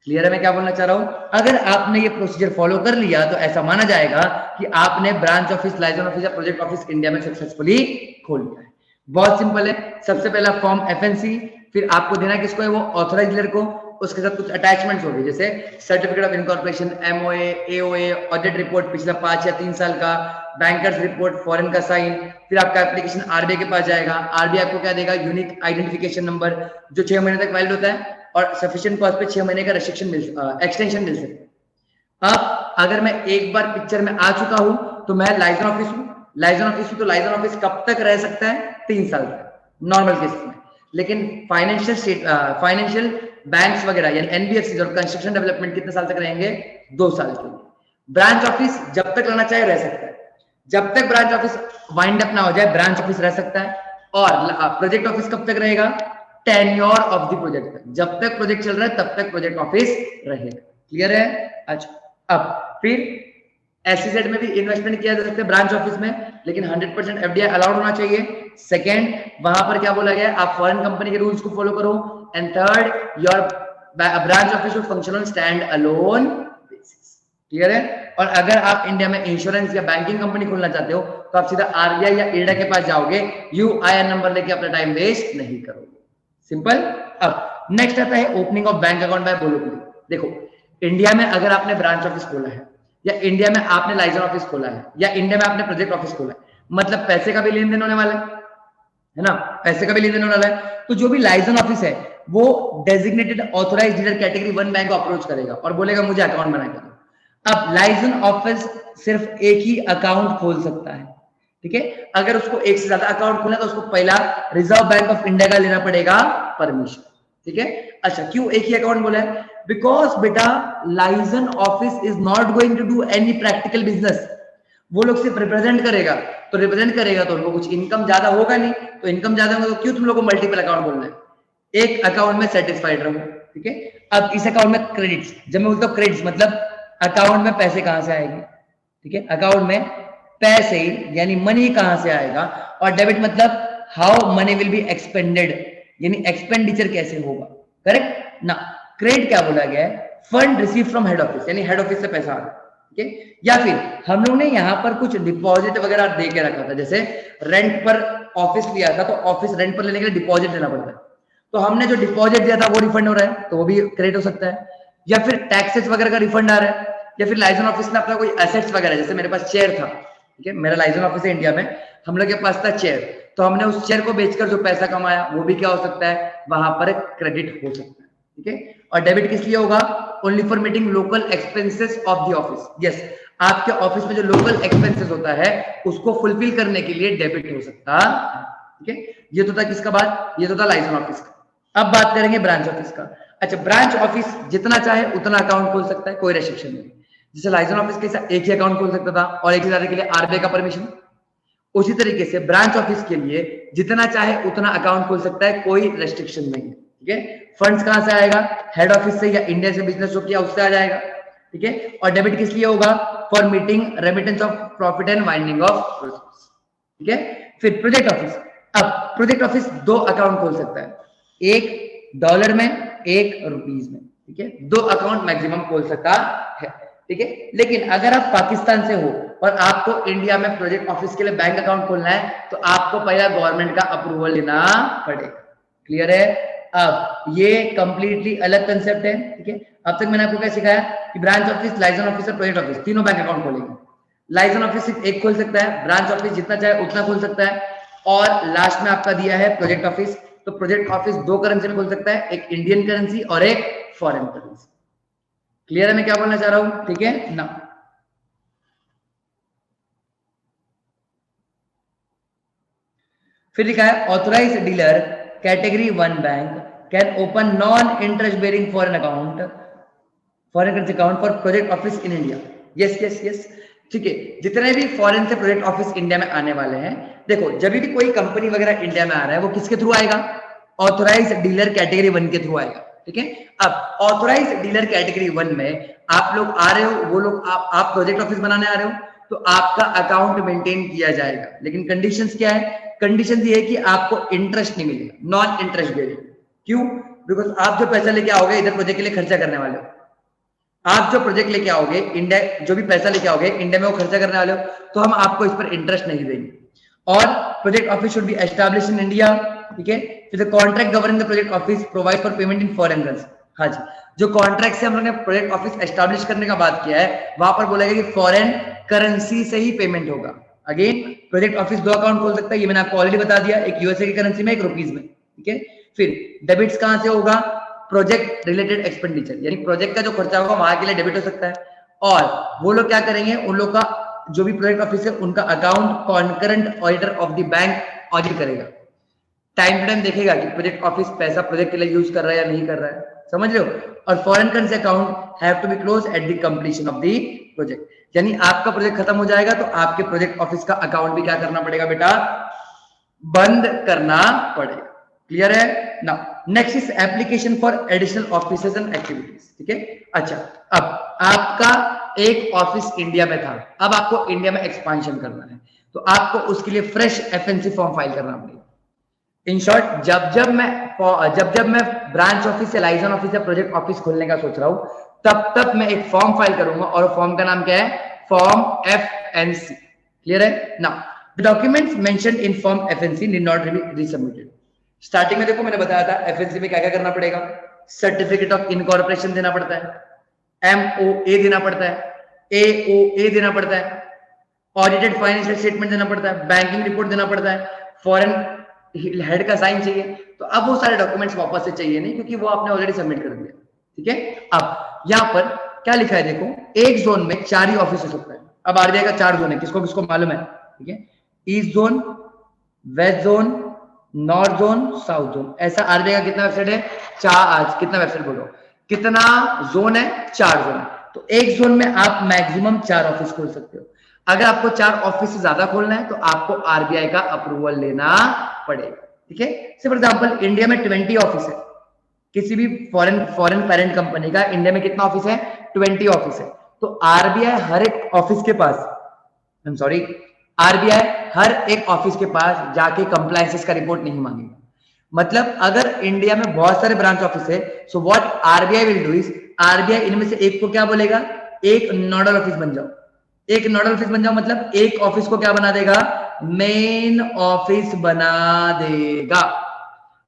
क्लियर है मैं क्या बोलना चाह रहा हूं? अगर आपने ये प्रोसीजर फॉलो कर लिया तो ऐसा माना जाएगा कि आपने ब्रांच ऑफिस, लाइसेंस ऑफिस या प्रोजेक्ट ऑफिस इंडिया में सक्सेसफुली खोल लिया है। बहुत सिंपल है। सबसे पहला फॉर्म एफएनसी, फिर आपको देना किसको है? वो ऑथराइज्ड डीलर को। उसके साथ कुछ अटैचमेंट्स होगी जैसे certificate of incorporation, MOA, AOA, audit report पिछला 5 या 3 साल का, बैंकर्स रिपोर्ट, फॉरेन का साइन। फिर आपका एप्लीकेशन आरबीआई के पास जाएगा, आरबीआई आपको क्या देगा? यूनिक आइडेंटिफिकेशन नंबर जो 6 महीने तक वैलिड होता है, और सफिशिएंट कॉस्ट पे 6 महीने का एक्सटेंशन मिल सकता है। अब अगर मैं एक बार पिक्चर में आ चुका हूं तो मैं लाइसेंस ऑफिस हूं, तो लाइसेंस ऑफिस कब तक रह सकता है? 3 साल तक नॉर्मल केस में। लेकिन फाइनेंशियल बैंक्स वगैरह यानी एनबीएफसी और कंस्ट्रक्शन डेवलपमेंट कितने साल तक रहेंगे? 2 साल के लिए। ब्रांच ऑफिस जब तक रहना चाहे रह सकता है, जब तक ब्रांच ऑफिस वाइंड अप ना हो जाए ब्रांच ऑफिस रह सकता है। और प्रोजेक्ट ऑफिस कब तक रहेगा? टेन्योर ऑफ द प्रोजेक्ट तक, जब तक प्रोजेक्ट चल रहा है तब तक प्रोजेक्ट ऑफिस रहेगा। क्लियर है? अच्छा, अब फिर एसईजेड में भी इन्वेस्टमेंट किया जा सकता है ब्रांच ऑफिस में, लेकिन 100% एफडीआई अलाउड होना चाहिए। सेकंड, वहां पर क्या बोला गया? आप फॉरेन कंपनी के रूल्स को फॉलो करो। And third, your branch office should function on stand alone basis. Clear है? और अगर आप इंडिया में इंश्योरेंस या बैंकिंग कंपनी खोलना चाहते हो तो आप सीधा आरबीआई या इरडा के पास जाओगे, यूआईएन नंबर लेके अपना टाइम वेस्ट नहीं करोगे। सिंपल। अब नेक्स्ट आता है opening of bank account by बोलो पीओ। देखो, इंडिया में अगर आपने ब्रांच ऑफिस खोला है, या इंडिया में आपने लाइसेंस ऑफिस खोला है, या इंडिया में आपने प्रोजेक्ट ऑफिस खोला है, मतलब पैसे का भी लेन देन होने वाला है ना? पैसे का भी लेन देन होने वाला है। तो जो भी लाइसेंस ऑफिस है वो designated authorised dealer category 1 bank को अप्रोच करेगा और बोलेगा मुझे अकाउंट बना के दो। अब लाइसेंस ऑफिस सिर्फ एक ही अकाउंट खोल सकता है, ठीक है। अगर उसको एक से ज्यादा अकाउंट खोलना तो उसको पहला रिजर्व बैंक ऑफ इंडिया का लेना पड़ेगा परमिशन, ठीक है। अच्छा, क्यों एक ही अकाउंट बोला है? बिकॉज बेटा licence office is not going to do any practical business. वो लोग सिर्फ रिप्रेजेंट करेगा, तो रिप्रेजेंट करेगा तो उनको कुछ इनकम ज्यादा होगा नहीं, तो इनकम ज्यादा होगा तो क्यों तुम लोग को मल्टीपल अकाउंट बोलना है? एक अकाउंट में सेटिस्फाइड रहो, ठीक है। अब इस अकाउंट में क्रेडिट्स, जब मैं बोलता हूँ क्रेडिट्स मतलब अकाउंट में पैसे कहां से आएंगे? ठीक है, अकाउंट में पैसे यानी मनी कहां से आएगा, और डेबिट मतलब how many will be expanded, यानी एक्सपेंडिचर कैसे होगा, करेक्ट ना। क्रेडिट क्या बोला गया है, fund receive from head office, यानी हेड ऑफिस से पैसा आ रहा है, ठीक है। या फिर हम लोग ने यहाँ पर कुछ डिपॉजिट वगैरह दे के रखा था, जैसे रेंट पर ऑफिस लिया था तो ऑफिस रेंट पर लेने के लिए डिपॉजिट देना पड़ता है, तो हमने जो डिपॉजिट दिया था वो रिफंड हो रहा है, तो वो भी क्रेडिट हो सकता है। या फिर टैक्सेस वगैरह का रिफंड आ रहा है, या फिर लाइजन ऑफिस ने अपना कोई एसेट्स वगैरह, जैसे मेरे पास चेयर था, ठीक है, मेरा लाइजन ऑफिस है इंडिया में, हम लोग के पास था चेयर, तो हमने उस चेयर को बेचकर जो पैसा कमाया वो भी क्या हो सकता है, वहां पर क्रेडिट हो सकता है, ठीक है। और डेबिट किस लिए होगा, only for meeting local expenses of the office, yes, आपके ऑफिस में जो लोकल एक्सपेंसेस होता है उसको फुलफिल करने के लिए डेबिट हो सकता है, ठीक है। ये तो था किसका बात, ये तो था लाइजन ऑफिस का। अब बात करेंगे ब्रांच ऑफिस का। अच्छा, ब्रांच ऑफिस जितना चाहे उतना अकाउंट खोल सकता है, कोई रेस्ट्रिक्शन नहीं। जैसे लाइजन ऑफिस के साथ एक ही अकाउंट खोल सकता था और एक ही के लिए आरबीआई का परमिशन, उसी तरीके से ब्रांच ऑफिस के लिए जितना चाहे उतना अकाउंट खोल सकता है, कोई रेस्ट्रिक्शन नहीं है, ठीक है। फंड्स कहां से आएगा, हेड ऑफिस से या इंडिया से बिजनेस जो किया उससे आ जाएगा, ठीक है। और डेबिट किस लिए होगा, for meeting remittance of profit and winding of, ठीक है। फिर प्रोजेक्ट ऑफिस, अब प्रोजेक्ट ऑफिस दो अकाउंट खोल सकता है, एक डॉलर में एक रुपीज में, ठीक है, दो अकाउंट मैक्सिमम खोल सकता है, ठीक है। लेकिन अगर आप पाकिस्तान से हो और आपको इंडिया में प्रोजेक्ट ऑफिस के लिए बैंक अकाउंट खोलना है तो आपको पहला गवर्नमेंट का अप्रूवल लेना पड़ेगा, क्लियर है। अब ये कंप्लीटली अलग कंसेप्ट है, ठीक है। अब तक मैंने आपको क्या सिखाया कि ब्रांच ऑफिस, लाइजन ऑफिस और प्रोजेक्ट ऑफिस तीनों बैंक अकाउंट खोलेंगे। लाइजन ऑफिस सिर्फ एक खोल सकता है, ब्रांच ऑफिस जितना चाहे उतना खोल सकता है, और लास्ट में आपका दिया है प्रोजेक्ट ऑफिस, तो प्रोजेक्ट ऑफिस दो करेंसी में खोल सकता है, एक इंडियन करेंसी और एक फॉरेन करेंसी। क्लियर है मैं क्या बोलना चाह रहा हूं, ठीक है ना। फिर लिखा है authorise dealer category 1 bank can open non interest bearing foreign account, foreign currency account for project office in India, yes yes yes, ठीक है। जितने भी फॉरेन से प्रोजेक्ट ऑफिस इंडिया में आने वाले हैं, देखो जब भी कोई कंपनी वगैरह इंडिया में आ रहा है वो किसके थ्रू आएगा, ऑथोराइज डीलर कैटेगरी 1 के थ्रू आएगा, ठीक है। अब ऑथोराइज डीलर कैटेगरी 1 में आप लोग आ रहे हो, वो लोग आप प्रोजेक्ट ऑफिस बनाने आ रहे हो, तो आपका अकाउंट मेंटेन किया जाएगा, लेकिन कंडीशंस क्या है, कंडीशन ये है कि आपको इंटरेस्ट नहीं मिलेगा, नॉन इंटरेस्ट बेरिंग। क्यों, बिकॉज आप जो पैसा लेके आओगे इधर प्रोजेक्ट के लिए खर्चा करने वाले हो, आप जो प्रोजेक्ट लेके आओगे इंडिया, जो भी पैसा लेके आओगे इंडिया में वो खर्चा करने वाले हो, तो हम आपको इस पर इंटरेस्ट नहीं देंगे। और project office should be established in India, ठीक है। फिर the contract governing the project office provide for payment in foreign currency, हाँ जी, जो कॉन्ट्रैक्ट से हम लोगों ने प्रोजेक्ट ऑफिस एस्टैब्लिश करने का बात किया है वहां पर बोला गया कि फॉरेन करेंसी से ही पेमेंट होगा। अगेन प्रोजेक्ट ऑफिस दो अकाउंट खोल सकता है, ये मैंने आपको ऑलरेडी बता दिया, एक यूएसए की करेंसी में, एक रुपीज में, ठीक है। फिर डेबिट्स कहां से होगा, प्रोजेक्ट रिलेटेड एक्सपेंडिचर, यानी प्रोजेक्ट का जो खर्चा होगा वहां के लिए डेबिट हो सकता है, और वो लोग क्या करेंगे, उन लोग का जो भी प्रोजेक्ट ऑफिस है उनका account concurrent auditor of the bank audit करेगा, टाइम टू टाइम देखेगा कि प्रोजेक्ट ऑफिस पैसा प्रोजेक्ट के लिए यूज कर रहा है या नहीं कर रहा है, समझ रहे हो। और foreign currency account have to be close at the completion of the project, यानी आपका प्रोजेक्ट खत्म हो जाएगा तो आपके प्रोजेक्ट ऑफिस का अकाउंट भी क्या करना पड़ेगा बेटा, बंद करना पड़ेगा, क्लियर है ना। Next is application for additional offices and activities, ठीक है। अच्छा, अब आपका एक ऑफिस इंडिया में था, अब आपको इंडिया में एक्सपांशन करना है, तो आपको उसके लिए फ्रेश एफएनसी फॉर्म फाइल करना पड़ेगा। इन शॉर्ट, जब जब मैं ब्रांच ऑफिस या लाइजन ऑफिस या प्रोजेक्ट ऑफिस खोलने का सोच रहा हूं, तब तब मैं एक फॉर्म फाइल करूंगा, और फॉर्म का नाम क्या है, फॉर्म एफएनसी, क्लियर है ना। The documents mentioned in form FNC need not be resubmitted. Starting में देखो मैंने बताया था एफएनसी में क्या क्या करना पड़ेगा, सर्टिफिकेट ऑफ इनकॉर्पोरेशन देना पड़ता है, एमओए देना पड़ता है, एओए देना पड़ता है, ऑडिटेड फाइनेंशियल स्टेटमेंट देना पड़ता है, बैंकिंग रिपोर्ट देना पड़ता है, फॉरेन हेड का साइन चाहिए। तो अब वो सारे डॉक्यूमेंट्स वापस से चाहिए नहीं, क्योंकि वो आपने ऑलरेडी सबमिट कर दिया, ठीक है। अब यहाँ पर क्या लिखा है देखो, एक जोन में 4 ही ऑफिस हो सकता है। अब आरबीआई का 4 जोन है, किसको किसको मालूम है, ठीक है। East zone, west zone, north zone, south zone, ऐसा आरबीआई का कितना वेबसाइट है, 4, कितना वेबसाइट बोलो, कितना जोन है, 4 जोन। तो एक जोन में आप मैक्सिमम 4 ऑफिस खोल सकते हो। अगर आपको 4 ऑफिस से ज्यादा खोलना है तो आपको आरबीआई का अप्रूवल लेना पड़ेगा, ठीक है। फॉर एग्जांपल इंडिया में 20 ऑफिस है, किसी भी फॉरेन पेरेंट कंपनी का इंडिया में कितना ऑफिस है, 20 ऑफिस है। तो आरबीआई हर एक ऑफिस के पास, आरबीआई हर एक ऑफिस के पास जाके कंप्लायंसेस का रिपोर्ट नहीं मांगेगा। मतलब अगर इंडिया में बहुत सारे ब्रांच ऑफिस है, so what RBI will do is, RBI इनमें से एक को क्या बोलेगा, एक नोडल ऑफिस बन जाओ। एक नोडल ऑफिस बन जाओ मतलब एक ऑफिस को क्या बना देगा, मेन ऑफिस बना देगा।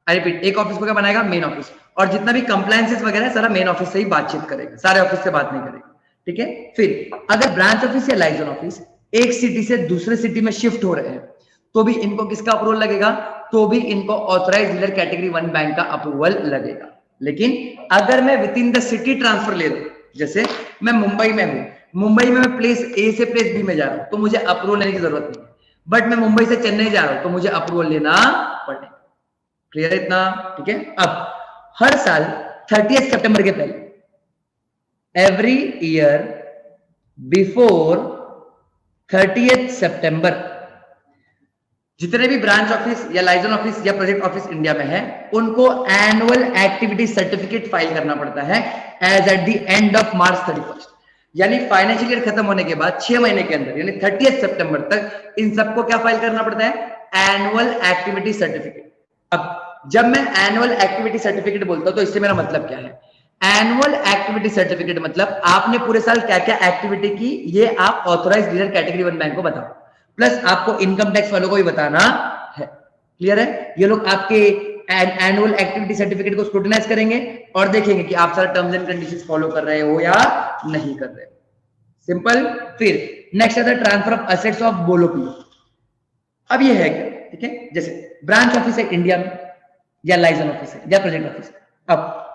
आई रिपीट, एक ऑफिस को क्या बनाएगा, मेन ऑफिस। और जितना भी कंप्लायंसेस वगैरह है सारा मेन ऑफिस से ही बातचीत करेगा, सारे ऑफिस से बात नहीं करेगा। ठीक है। फिर अगर ब्रांच ऑफिस या लाइजन ऑफिस एक सिटी से दूसरे सिटी में शिफ्ट हो रहे हैं तो भी इनको किसका अप्रूवल लगेगा, तो भी इनको ऑथराइज्ड डीलर कैटेगरी 1 बैंक का अप्रूवल लगेगा। लेकिन अगर मैं with in the city transfer ले रहा हूं, जैसे मैं मुंबई में हूं, मुंबई में मैं प्लेस ए से प्लेस बी में जा रहा हूं तो मुझे अप्रूवल लेने की जरूरत नहीं है, बट मैं मुंबई से चेन्नई जा रहा हूं तो मुझे अप्रूवल लेना पड़ेगा। क्लियर है इतना? ठीक है। अब हर साल 30 सितंबर के पहले, एवरी ईयर बिफोर 30 सितंबर, जितने भी ब्रांच ऑफिस या लाइजन ऑफिस या प्रोजेक्ट ऑफिस इंडिया में है उनको एनुअल एक्टिविटी सर्टिफिकेट फाइल करना पड़ता है as at the end of March 31। यानी फाइनेंशियल ईयर खत्म होने के बाद 6 महीने के अंदर यानी 30 सितंबर तक इन सबको क्या फाइल करना पड़ता है, एनुअल एक्टिविटी सर्टिफिकेट। अब जब मैं एनुअल एक्टिविटी सर्टिफिकेट बोलता हूं तो इससे मेरा मतलब क्या है, एनुअल एक्टिविटी सर्टिफिकेट मतलब आपने पूरे साल क्या क्या एक्टिविटी की ये आप ऑथराइज्ड डीलर कैटेगरी 1 बैंक को बताओ, प्लस आपको इनकम टैक्स वालों को भी बताना है। क्लियर है? ये लोग आपके एनुअल एक्टिविटी सर्टिफिकेट को स्क्रूटिनाइज करेंगे और देखेंगे कि आप सारे टर्म्स एंड कंडीशंस फॉलो कर रहे हो या नहीं कर रहे हो। सिंपल। फिर नेक्स्ट आता है ट्रांसफर ऑफ असेट्स ऑफ बोलोपी। अब ये है क्या, ठीक है, जैसे ब्रांच ऑफिस है इंडिया में या लाइजन ऑफिस है या प्रोजेक्ट ऑफिस है। अब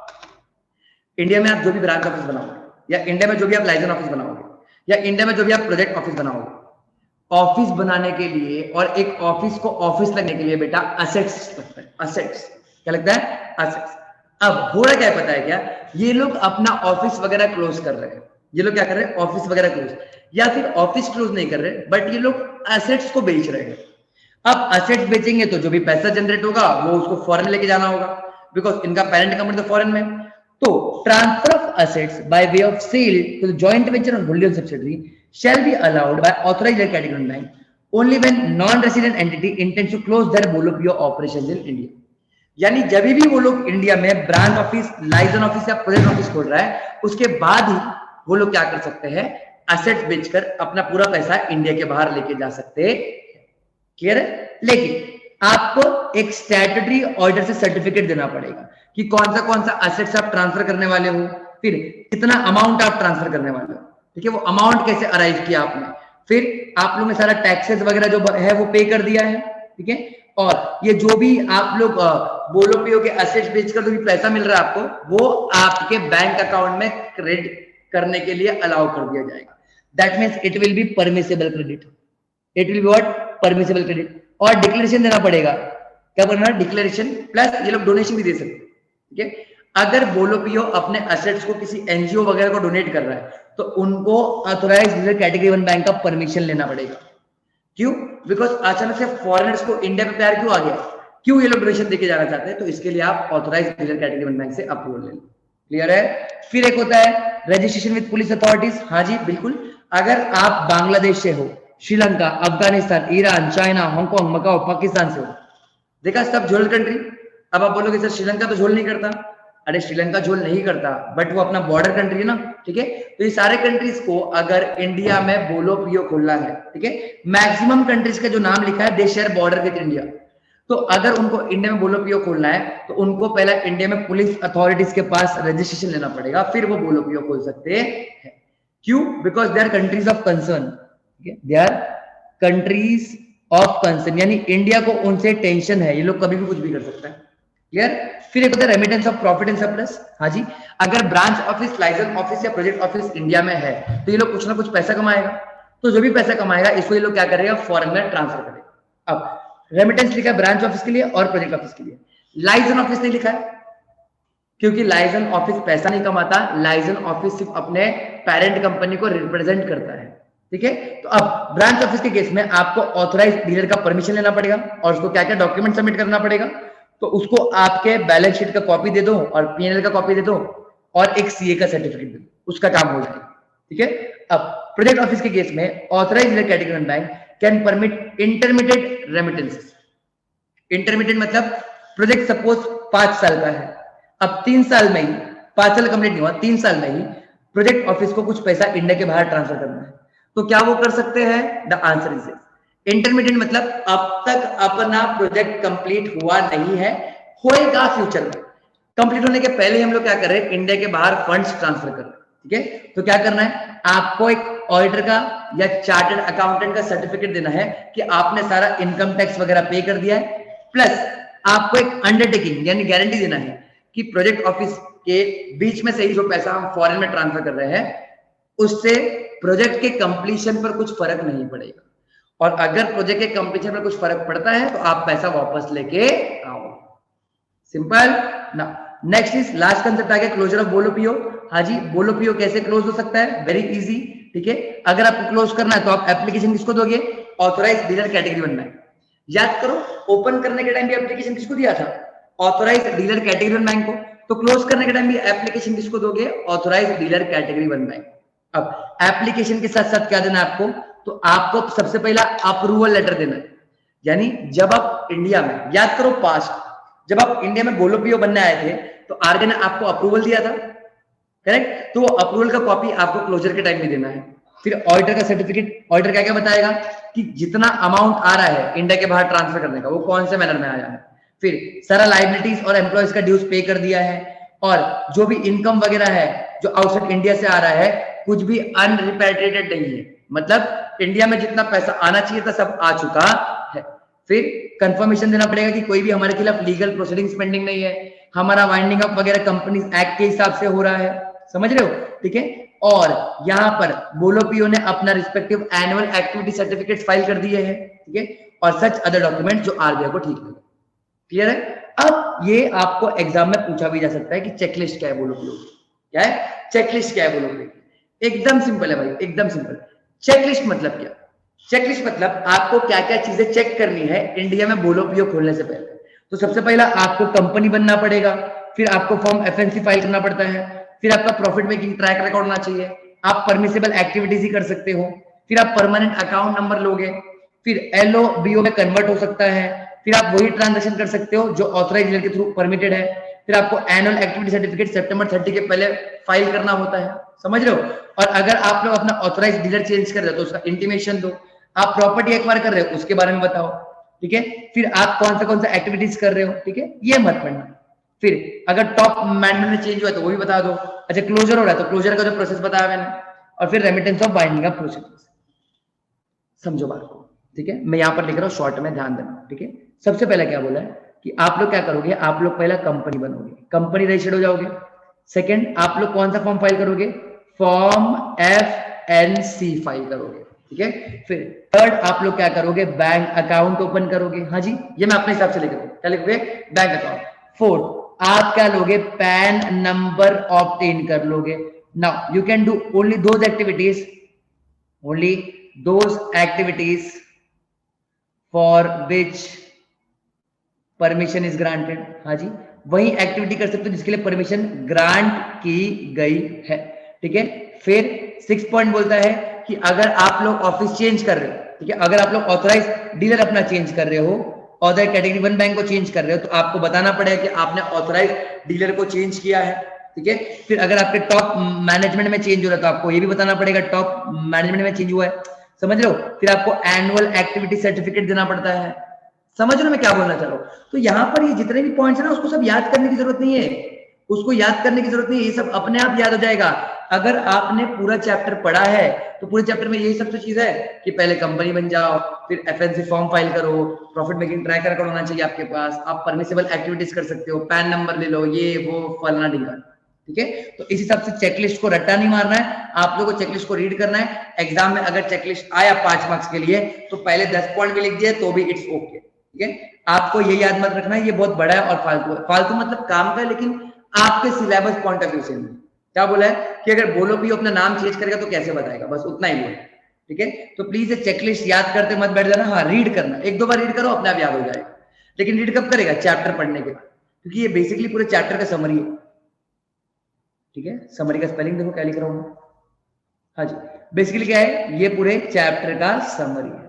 इंडिया में आप जो भी ब्रांच ऑफिस बनाओगे या इंडिया में जो भी आप लाइजन ऑफिस बनाओगे या इंडिया में जो भी आप प्रोजेक्ट ऑफिस बनाओगे, ऑफिस बनाने के लिए और एक ऑफिस को ऑफिस लगने के लिए बेटा असेट्स लगता है। असेट्स क्या लगता है, असेट्स। अब हो रहा क्या है पता है क्या, ये लोग अपना ऑफिस वगैरह क्लोज कर रहे हैं, ये लोग क्या कर रहे हैं, ऑफिस वगैरह क्लोज, या फिर ऑफिस क्लोज नहीं कर रहे बट ये लोग असेट्स को बेच रहे हैं। अब असेट्स बेचेंगे तो जो भी पैसा जनरेट होगा वो उसको फॉरेन लेके जाना होगा, बिकॉज इनका पेरेंट कंपनी तो फॉरेन में। तो transfer of assets by way of sale to the joint venture और wholly owned subsidiary shall be allowed by authorized category bank only when non-resident entity intends to close their BOLO operations in India। यानी जब भी वो लोग India में branch office, liaison office या project office खोल रहा है उसके बाद ही वो लोग क्या कर सकते हैं, असेट्स बेचकर अपना पूरा पैसा इंडिया के बाहर लेके जा सकते हैं। क्लियर है? लेकिन आपको एक स्टैट्यूटरी ऑर्डर से सर्टिफिकेट देना पड़ेगा कि कौन सा असेट्स आप ट्रांसफर करने वाले हो, फिर कितना अमाउंट आप ट्रांसफर करने वाले हो। ठीक है, वो अमाउंट कैसे अराइव किया आपने, फिर आप लोग ने सारा टैक्सेस वगैरह जो है वो पे कर दिया है। ठीक है, और ये जो भी आप लोग बोलोपीओ के असेट्स बेचकर जो भी पैसा मिल रहा है आपको वो आपके बैंक अकाउंट में क्रेडिट करने के लिए अलाउ कर दिया जाएगा। That means it will be permissible credit, it will be what, permissible credit. और डिक्लेरेशन देना पड़ेगा, क्या करना है, डिक्लेरेशन, प्लस ये लोग डोनेशन भी दे सकते हैं। ठीक है, अगर बोलोपीओ अपने असेट्स को किसी एनजीओ वगैरह को डोनेट कर रहा है तो उनको ऑथराइज्ड डीलर कैटेगरी 1 बैंक का परमिशन लेना पड़ेगा। क्यों? बिकॉज अचानक से फॉरेनर्स को इंडिया में प्यार क्यों आ गया, क्यों ये लोग डोनेशन देके जाना चाहते हैं, तो इसके लिए आप ऑथराइज्ड डीलर कैटेगरी 1 बैंक से अप्रूवल ले लो। क्लियर है? फिर एक होता है रजिस्ट्रेशन विद पुलिस अथॉरिटीज। हाँ जी बिल्कुल, अगर आप बांग्लादेश से हो, Sri Lanka, Afghanistan, Iran, China, Hong Kong, Macau, Pakistan से हो, देखा सब झोल कंट्री। अब आप बोलोगे सर श्रीलंका तो झोल नहीं करता, अरे श्रीलंका झोल नहीं करता बट वो अपना बॉर्डर कंट्री है ना। ठीक है, तो ये सारे कंट्रीज को अगर इंडिया में बोलोपीओ खोलना है, ठीक है, मैक्सिमम कंट्रीज का जो नाम लिखा है दे शेयर बॉर्डर विद इंडिया, तो अगर उनको इंडिया में बोलोपीओ खोलना है तो उनको पहले इंडिया में पुलिस अथॉरिटीज के पास रजिस्ट्रेशन लेना पड़ेगा, फिर वो बोलोपीओ खोल सकते हैं। क्यों? Because they are countries of concern. They are countries of concern, यानी इंडिया को उनसे टेंशन है, ये लोग कभी भी कुछ भी कर सकते हैं। क्लियर? फिर एक होता है remittance of profit and surplus. हाँ जी, अगर ब्रांच ऑफिस, लाइजन ऑफिस या प्रोजेक्ट ऑफिस इंडिया में है तो ये लोग कुछ ना कुछ पैसा कमाएगा, तो जो भी पैसा कमाएगा इसको ये लोग क्या करेगा, फॉरेन में ट्रांसफर करेगा। अब रेमिटेंस लिखा है ब्रांच ऑफिस के लिए और प्रोजेक्ट ऑफिस के लिए, लाइजन ऑफिस नहीं लिखा है क्योंकि लाइजन ऑफिस पैसा नहीं कमाता, लाइजन ऑफिस सिर्फ अपने पेरेंट कंपनी को रिप्रेजेंट करता है। ठीक है, तो अब ब्रांच ऑफिस के केस में आपको ऑथराइज्ड डीलर का परमिशन लेना पड़ेगा और उसको क्या क्या डॉक्यूमेंट सबमिट करना पड़ेगा, तो उसको आपके बैलेंस शीट का कॉपी दे दो और पीएनएल का कॉपी दे दो और एक सीए का सर्टिफिकेट दे दो, उसका काम हो जाएगा। ठीक है। अब प्रोजेक्ट ऑफिस के केस में authorised dealer category 1 bank can permit intermediate remittances. Intermediate मतलब प्रोजेक्ट सपोज 5 साल का है, अब 3 साल में ही, 5 साल कंप्लीट नहीं हुआ, 3 साल में ही प्रोजेक्ट ऑफिस को कुछ पैसा इंडिया के बाहर ट्रांसफर करना है, तो क्या वो कर सकते हैं? द आंसर इज इंटरमीडिएट मतलब अब तक अपना प्रोजेक्ट कंप्लीट हुआ नहीं है, होएगा फ्यूचर में। कंप्लीट होने के पहले हम लोग क्या कर रहे हैं? इंडिया के बाहर फंड्स ट्रांसफर कर रहे हैं, ठीक है। तो क्या करना है? आपको एक ऑडिटर का या चार्टर्ड अकाउंटेंट का सर्टिफिकेट देना है कि आपने सारा इनकम टैक्स वगैरह पे कर दिया है, प्लस आपको एक अंडरटेकिंग यानी गारंटी देना है कि प्रोजेक्ट ऑफिस के बीच में से ही जो पैसा हम फॉरेन में ट्रांसफर कर रहे हैं उससे प्रोजेक्ट के कंप्लीशन पर कुछ फर्क नहीं पड़ेगा, और अगर प्रोजेक्ट के कंप्लीशन पर कुछ फर्क पड़ता है तो आप पैसा वापस लेके आओ। सिंपल ना। नेक्स्ट इज लास्ट कंसेप्ट आ गया क्लोजर ऑफ बोलो पीओ। हाँ जी, बोलो पीओ कैसे क्लोज हो सकता है? वेरी इजी, ठीक है। अगर आपको क्लोज करना है तो आप एप्लीकेशन किसको दोगे? Authorised dealer category 1 bank. याद करो, ओपन करने के टाइम भी एप्लीकेशन किसको दिया था? ऑथराइज्ड डीलर कैटेगरी 1 बैंक को। तो क्लोज करने के टाइम भी एप्लीकेशन किसको दोगे? Authorised dealer category 1 bank. अब एप्लीकेशन के साथ साथ क्या देना है आपको? तो आपको सबसे पहला अप्रूवल लेटर देना है, यानी जब आप इंडिया में, याद करो पास्ट, जब आप इंडिया में बोलो पीओ बनने आए थे तो आरबीआई ने आपको अप्रूवल दिया था, करेक्ट? तो वो अप्रूवल का कॉपी आपको क्लोजर के टाइम में देना है। फिर ऑडिटर का सर्टिफिकेट, ऑडिटर क्या क्या बताएगा कि जितना अमाउंट आ रहा है इंडिया के बाहर ट्रांसफर करने का वो कौन से मैनर में आया है, फिर सारा लाइबिलिटीज और एम्प्लॉयज का ड्यूज पे कर दिया है, और जो भी इनकम वगैरह है जो आउटसाइड इंडिया से आ रहा है कुछ भी अनरिपेट्रिएटेड नहीं है, मतलब इंडिया में जितना पैसा आना चाहिए था सब आ चुका है। फिर कंफर्मेशन देना पड़ेगा कि कोई भी हमारे खिलाफ लीगल प्रोसीडिंग्स पेंडिंग नहीं है, हमारा वाइंडिंग अप वगैरह कंपनीज एक्ट के हिसाब से हो रहा है, समझ रहे हो? ठीक है। और यहाँ पर बोलो पीओ ने अपना respective annual activity certificate file कर दिए हैं, ठीक है, और सच अदर डॉक्यूमेंट जो आरबीआई को ठीक लगे। क्लियर है? अब ये आपको एग्जाम में पूछा भी जा सकता है कि चेकलिस्ट क्या है बोलो पीओ, क्या है चेकलिस्ट, क्या है बोलो पीओ? एकदम सिंपल है भाई, एकदम सिंपल। चेकलिस्ट मतलब क्या? चेकलिस्ट मतलब आपको क्या क्या चीजें चेक करनी है इंडिया में बोलो पीओ खोलने से पहले। तो सबसे पहला आपको कंपनी बनना पड़ेगा, फिर आपको फॉर्म एफएनसी फाइल करना पड़ता है, फिर आपका प्रॉफिट मेकिंग ट्रैक रिकॉर्ड होना चाहिए, आप परमिसेबल एक्टिविटीज ही कर सकते हो, फिर आप परमानेंट अकाउंट नंबर लोगे, फिर एलओ बीओ में कन्वर्ट हो सकता है, फिर आप वही ट्रांजेक्शन कर सकते हो जो ऑथराइज्ड डीलर के थ्रू परमिटेड है, फिर आपको एनुअल एक्टिविटी सर्टिफिकेट सितंबर 30 के पहले फाइल करना होता है, समझ रहे हो? और अगर आप लोग अपना ऑथराइज्ड डीलर चेंज कर रहे हो तो उसका इंटीमेशन दो, आप प्रॉपर्टी एक्वायर कर रहे हो उसके बारे में बताओ, ठीक है, फिर आप कौन सा एक्टिविटीज कर रहे हो, ठीक है, ये मत पढ़ना। फिर अगर टॉप मैनेजमेंट में चेंज हुआ है तो वो भी बता दो। अच्छा, क्लोजर हो रहा है तो क्लोजर का जो प्रोसेस बताया मैंने, और फिर remittance of binding of procedures. समझो बात को, ठीक है। मैं यहाँ पर लिख रहा हूँ, शॉर्ट में ध्यान देना, ठीक है। सबसे पहले क्या बोला है कि आप लोग क्या करोगे? आप लोग पहला कंपनी बनोगे, कंपनी रजिस्टर्ड हो जाओगे। सेकंड, आप लोग कौन सा फॉर्म फाइल करोगे? फॉर्म एफएनसी फाइल करोगे, ठीक है। फिर थर्ड, आप लोग क्या करोगे? बैंक अकाउंट ओपन करोगे। हाँ जी, ये मैं अपने हिसाब से लिख रहा हूँ, क्या लिखोगे? Bank account. फोर्थ, आप क्या लोगे? पैन नंबर ऑब्टेन कर लोगे। Now you can do only those activities, only those activities for which permission is granted. हाँ जी, वही एक्टिविटी कर सकते हो जिसके लिए परमिशन ग्रांट की गई है, ठीक है। फिर 6 पॉइंट बोलता है कि अगर आप लोग ऑफिस चेंज कर रहे हो, ठीक है, अगर आप लोग ऑथराइज डीलर अपना चेंज कर रहे हो, ऑथर कैटेगरी 1 बैंक को चेंज कर रहे हो, तो आपको बताना पड़ेगा कि आपने ऑथराइज डीलर को चेंज किया है, ठीक है। फिर अगर आपके टॉप मैनेजमेंट में चेंज हो रहा है तो आपको ये भी बताना पड़ेगा टॉप मैनेजमेंट में चेंज हुआ है, समझ रहे हो? फिर आपको एनुअल एक्टिविटी सर्टिफिकेट देना पड़ता है। समझ रहे हो मैं क्या बोलना चाह रहा हूँ? तो यहाँ पर ये जितने भी पॉइंट्स है ना, उसको सब याद करने की जरूरत नहीं है, उसको याद करने की जरूरत नहीं है, ये सब अपने आप याद हो जाएगा। अगर आपने पूरा चैप्टर पढ़ा है तो पूरे चैप्टर में यही सब तो चीज है कि पहले कंपनी बन जाओ, फिर एफएनसी फॉर्म फाइल करो, प्रॉफिट मेकिंग ट्रैक रिकॉर्ड होना चाहिए आपके पास, आप परमिसेबल एक्टिविटीज कर सकते हो, पैन नंबर ले लो, ये वो फलना ढिंगा, ठीक है। तो इस हिसाब से चेकलिस्ट को रट्टा नहीं मारना है, आप लोगों को चेकलिस्ट को रीड करना है। एग्जाम में अगर चेकलिस्ट आया 5 मार्क्स के लिए तो पहले 10 पॉइंट भी लिख दिए तो भी इट्स ओके, ठीक है। आपको ये याद मत रखना है ये बहुत बड़ा है और फालतू है, फालतू मतलब काम का है, लेकिन आपके सिलेबस पॉइंट ऑफ व्यू से नहीं। क्या बोला है कि अगर बोलो भी अपना नाम चेंज करेगा तो कैसे बताएगा, बस उतना ही बोला, ठीक है। तो प्लीज ये चेकलिस्ट याद करते मत बैठ जाना, हाँ रीड करना, 1-2 बार रीड करो अपने आप याद हो जाएगा, लेकिन रीड कब करेगा? चैप्टर पढ़ने के बाद, क्योंकि ये बेसिकली पूरे चैप्टर का समरी है, ठीक है। समरी का स्पेलिंग देखो क्या लिख रहा हूं, हाँ जी, बेसिकली क्या है, ये पूरे चैप्टर का समरी है।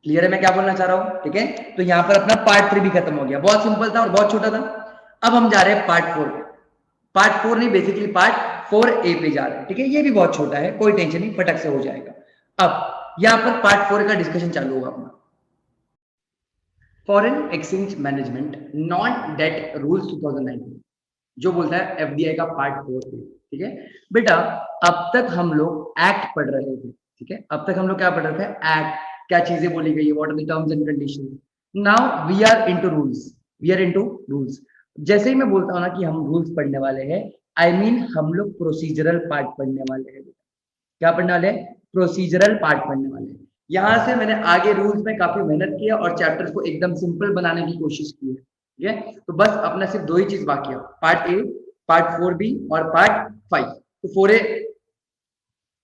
क्लियर है मैं क्या बोलना चाह रहा हूँ? ठीक है, तो यहाँ पर अपना पार्ट 3 भी खत्म हो गया, बहुत सिंपल था और बहुत छोटा था। अब हम जा रहे हैं पार्ट 4 पे। पार्ट 4 नहीं, बेसिकली पार्ट 4A पे जा रहे हैं। ठीक है, ये भी बहुत छोटा है, कोई टेंशन नहीं, फटक से हो जाएगा। अब यहाँ पर पार्ट 4 का डिस्कशन चालू होगा अपना। Foreign exchange management non debt rules 2019, जो बोलता है एफडीआई का पार्ट 4 पे। ठीक है बेटा, अब तक हम लोग एक्ट पढ़ रहे थे। ठीक है, अब तक हम लोग क्या पढ़ रहे थे? एक्ट, क्या चीजें बोली गई है, what are the terms and conditions. Now we are into rules, we are into rules. जैसे ही मैं बोलता हूँ ना कि हम रूल्स पढ़ने वाले हैं, आई मीन हम लोग प्रोसीजरल पार्ट पढ़ने वाले हैं। क्या पढ़ने वाले हैं? प्रोसीजरल पार्ट पढ़ने वाले हैं। यहां से मैंने आगे रूल्स में काफी मेहनत किया और चैप्टर्स को एकदम सिंपल बनाने की कोशिश की है। ठीक है, तो बस अपना सिर्फ दो ही चीज बाकी है, पार्ट ए, पार्ट 4B और पार्ट 5। तो 4A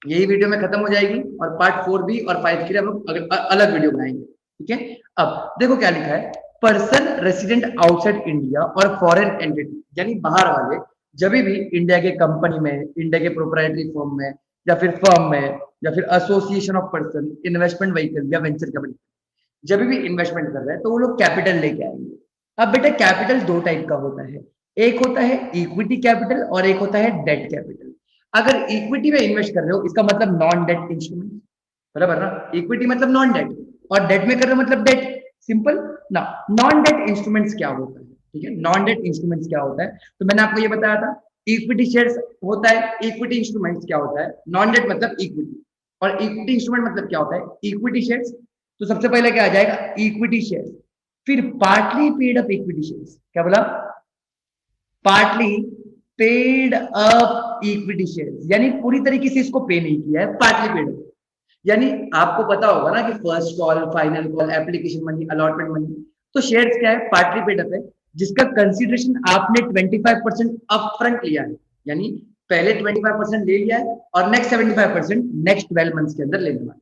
यही वीडियो में खत्म हो जाएगी और पार्ट 4B और 5 के लिए हम लोग अलग वीडियो बनाएंगे। ठीक है, अब देखो क्या लिखा है, पर्सन रेसिडेंट आउटसाइड इंडिया और फॉरेन एंटिटी, यानी बाहर वाले जब भी इंडिया के कंपनी में, इंडिया के प्रोप्राइटरी फर्म में, या फिर फर्म में, या फिर association of person, investment vehicle या वेंचर कैपिटल, जब भी इन्वेस्टमेंट कर रहे हैं तो वो लोग कैपिटल लेके आएंगे। अब बेटा कैपिटल दो टाइप का होता है, एक होता है इक्विटी कैपिटल और एक होता है डेट कैपिटल। अगर इक्विटी में इन्वेस्ट कर रहे हो इसका मतलब नॉन डेट इंस्ट्रूमेंट, बराबर ना? इक्विटी मतलब नॉन डेट और डेट में कर रहे हो मतलब डेट, सिंपल ना। नॉन डेट इंस्ट्रूमेंट्स क्या होता है? ठीक है, नॉन डेट इंस्ट्रूमेंट्स क्या होता है, तो मैंने आपको ये बताया था, इक्विटी शेयर्स होता है। इक्विटी इंस्ट्रूमेंट्स क्या होता है? नॉन डेट मतलब इक्विटी, और इक्विटी इंस्ट्रूमेंट मतलब क्या होता है? Equity shares. तो सबसे पहले क्या आ जाएगा? इक्विटी शेयर्स, फिर partly paid up equity shares. क्या बोला? Partly paid up equity shares, यानी पूरी तरीके से इसको पे नहीं किया है, पार्टली पेड अप। यानी आपको पता होगा ना कि first call, final call, application money, allotment money, तो शेयर्स क्या है? पार्टली पेड अप है, जिसका कंसिडरेशन आपने 25% अप फ्रंट लिया है, यानी पहले 25% ले लिया है और नेक्स्ट 75% नेक्स्ट 12 मंथ्स के अंदर लेने वाला,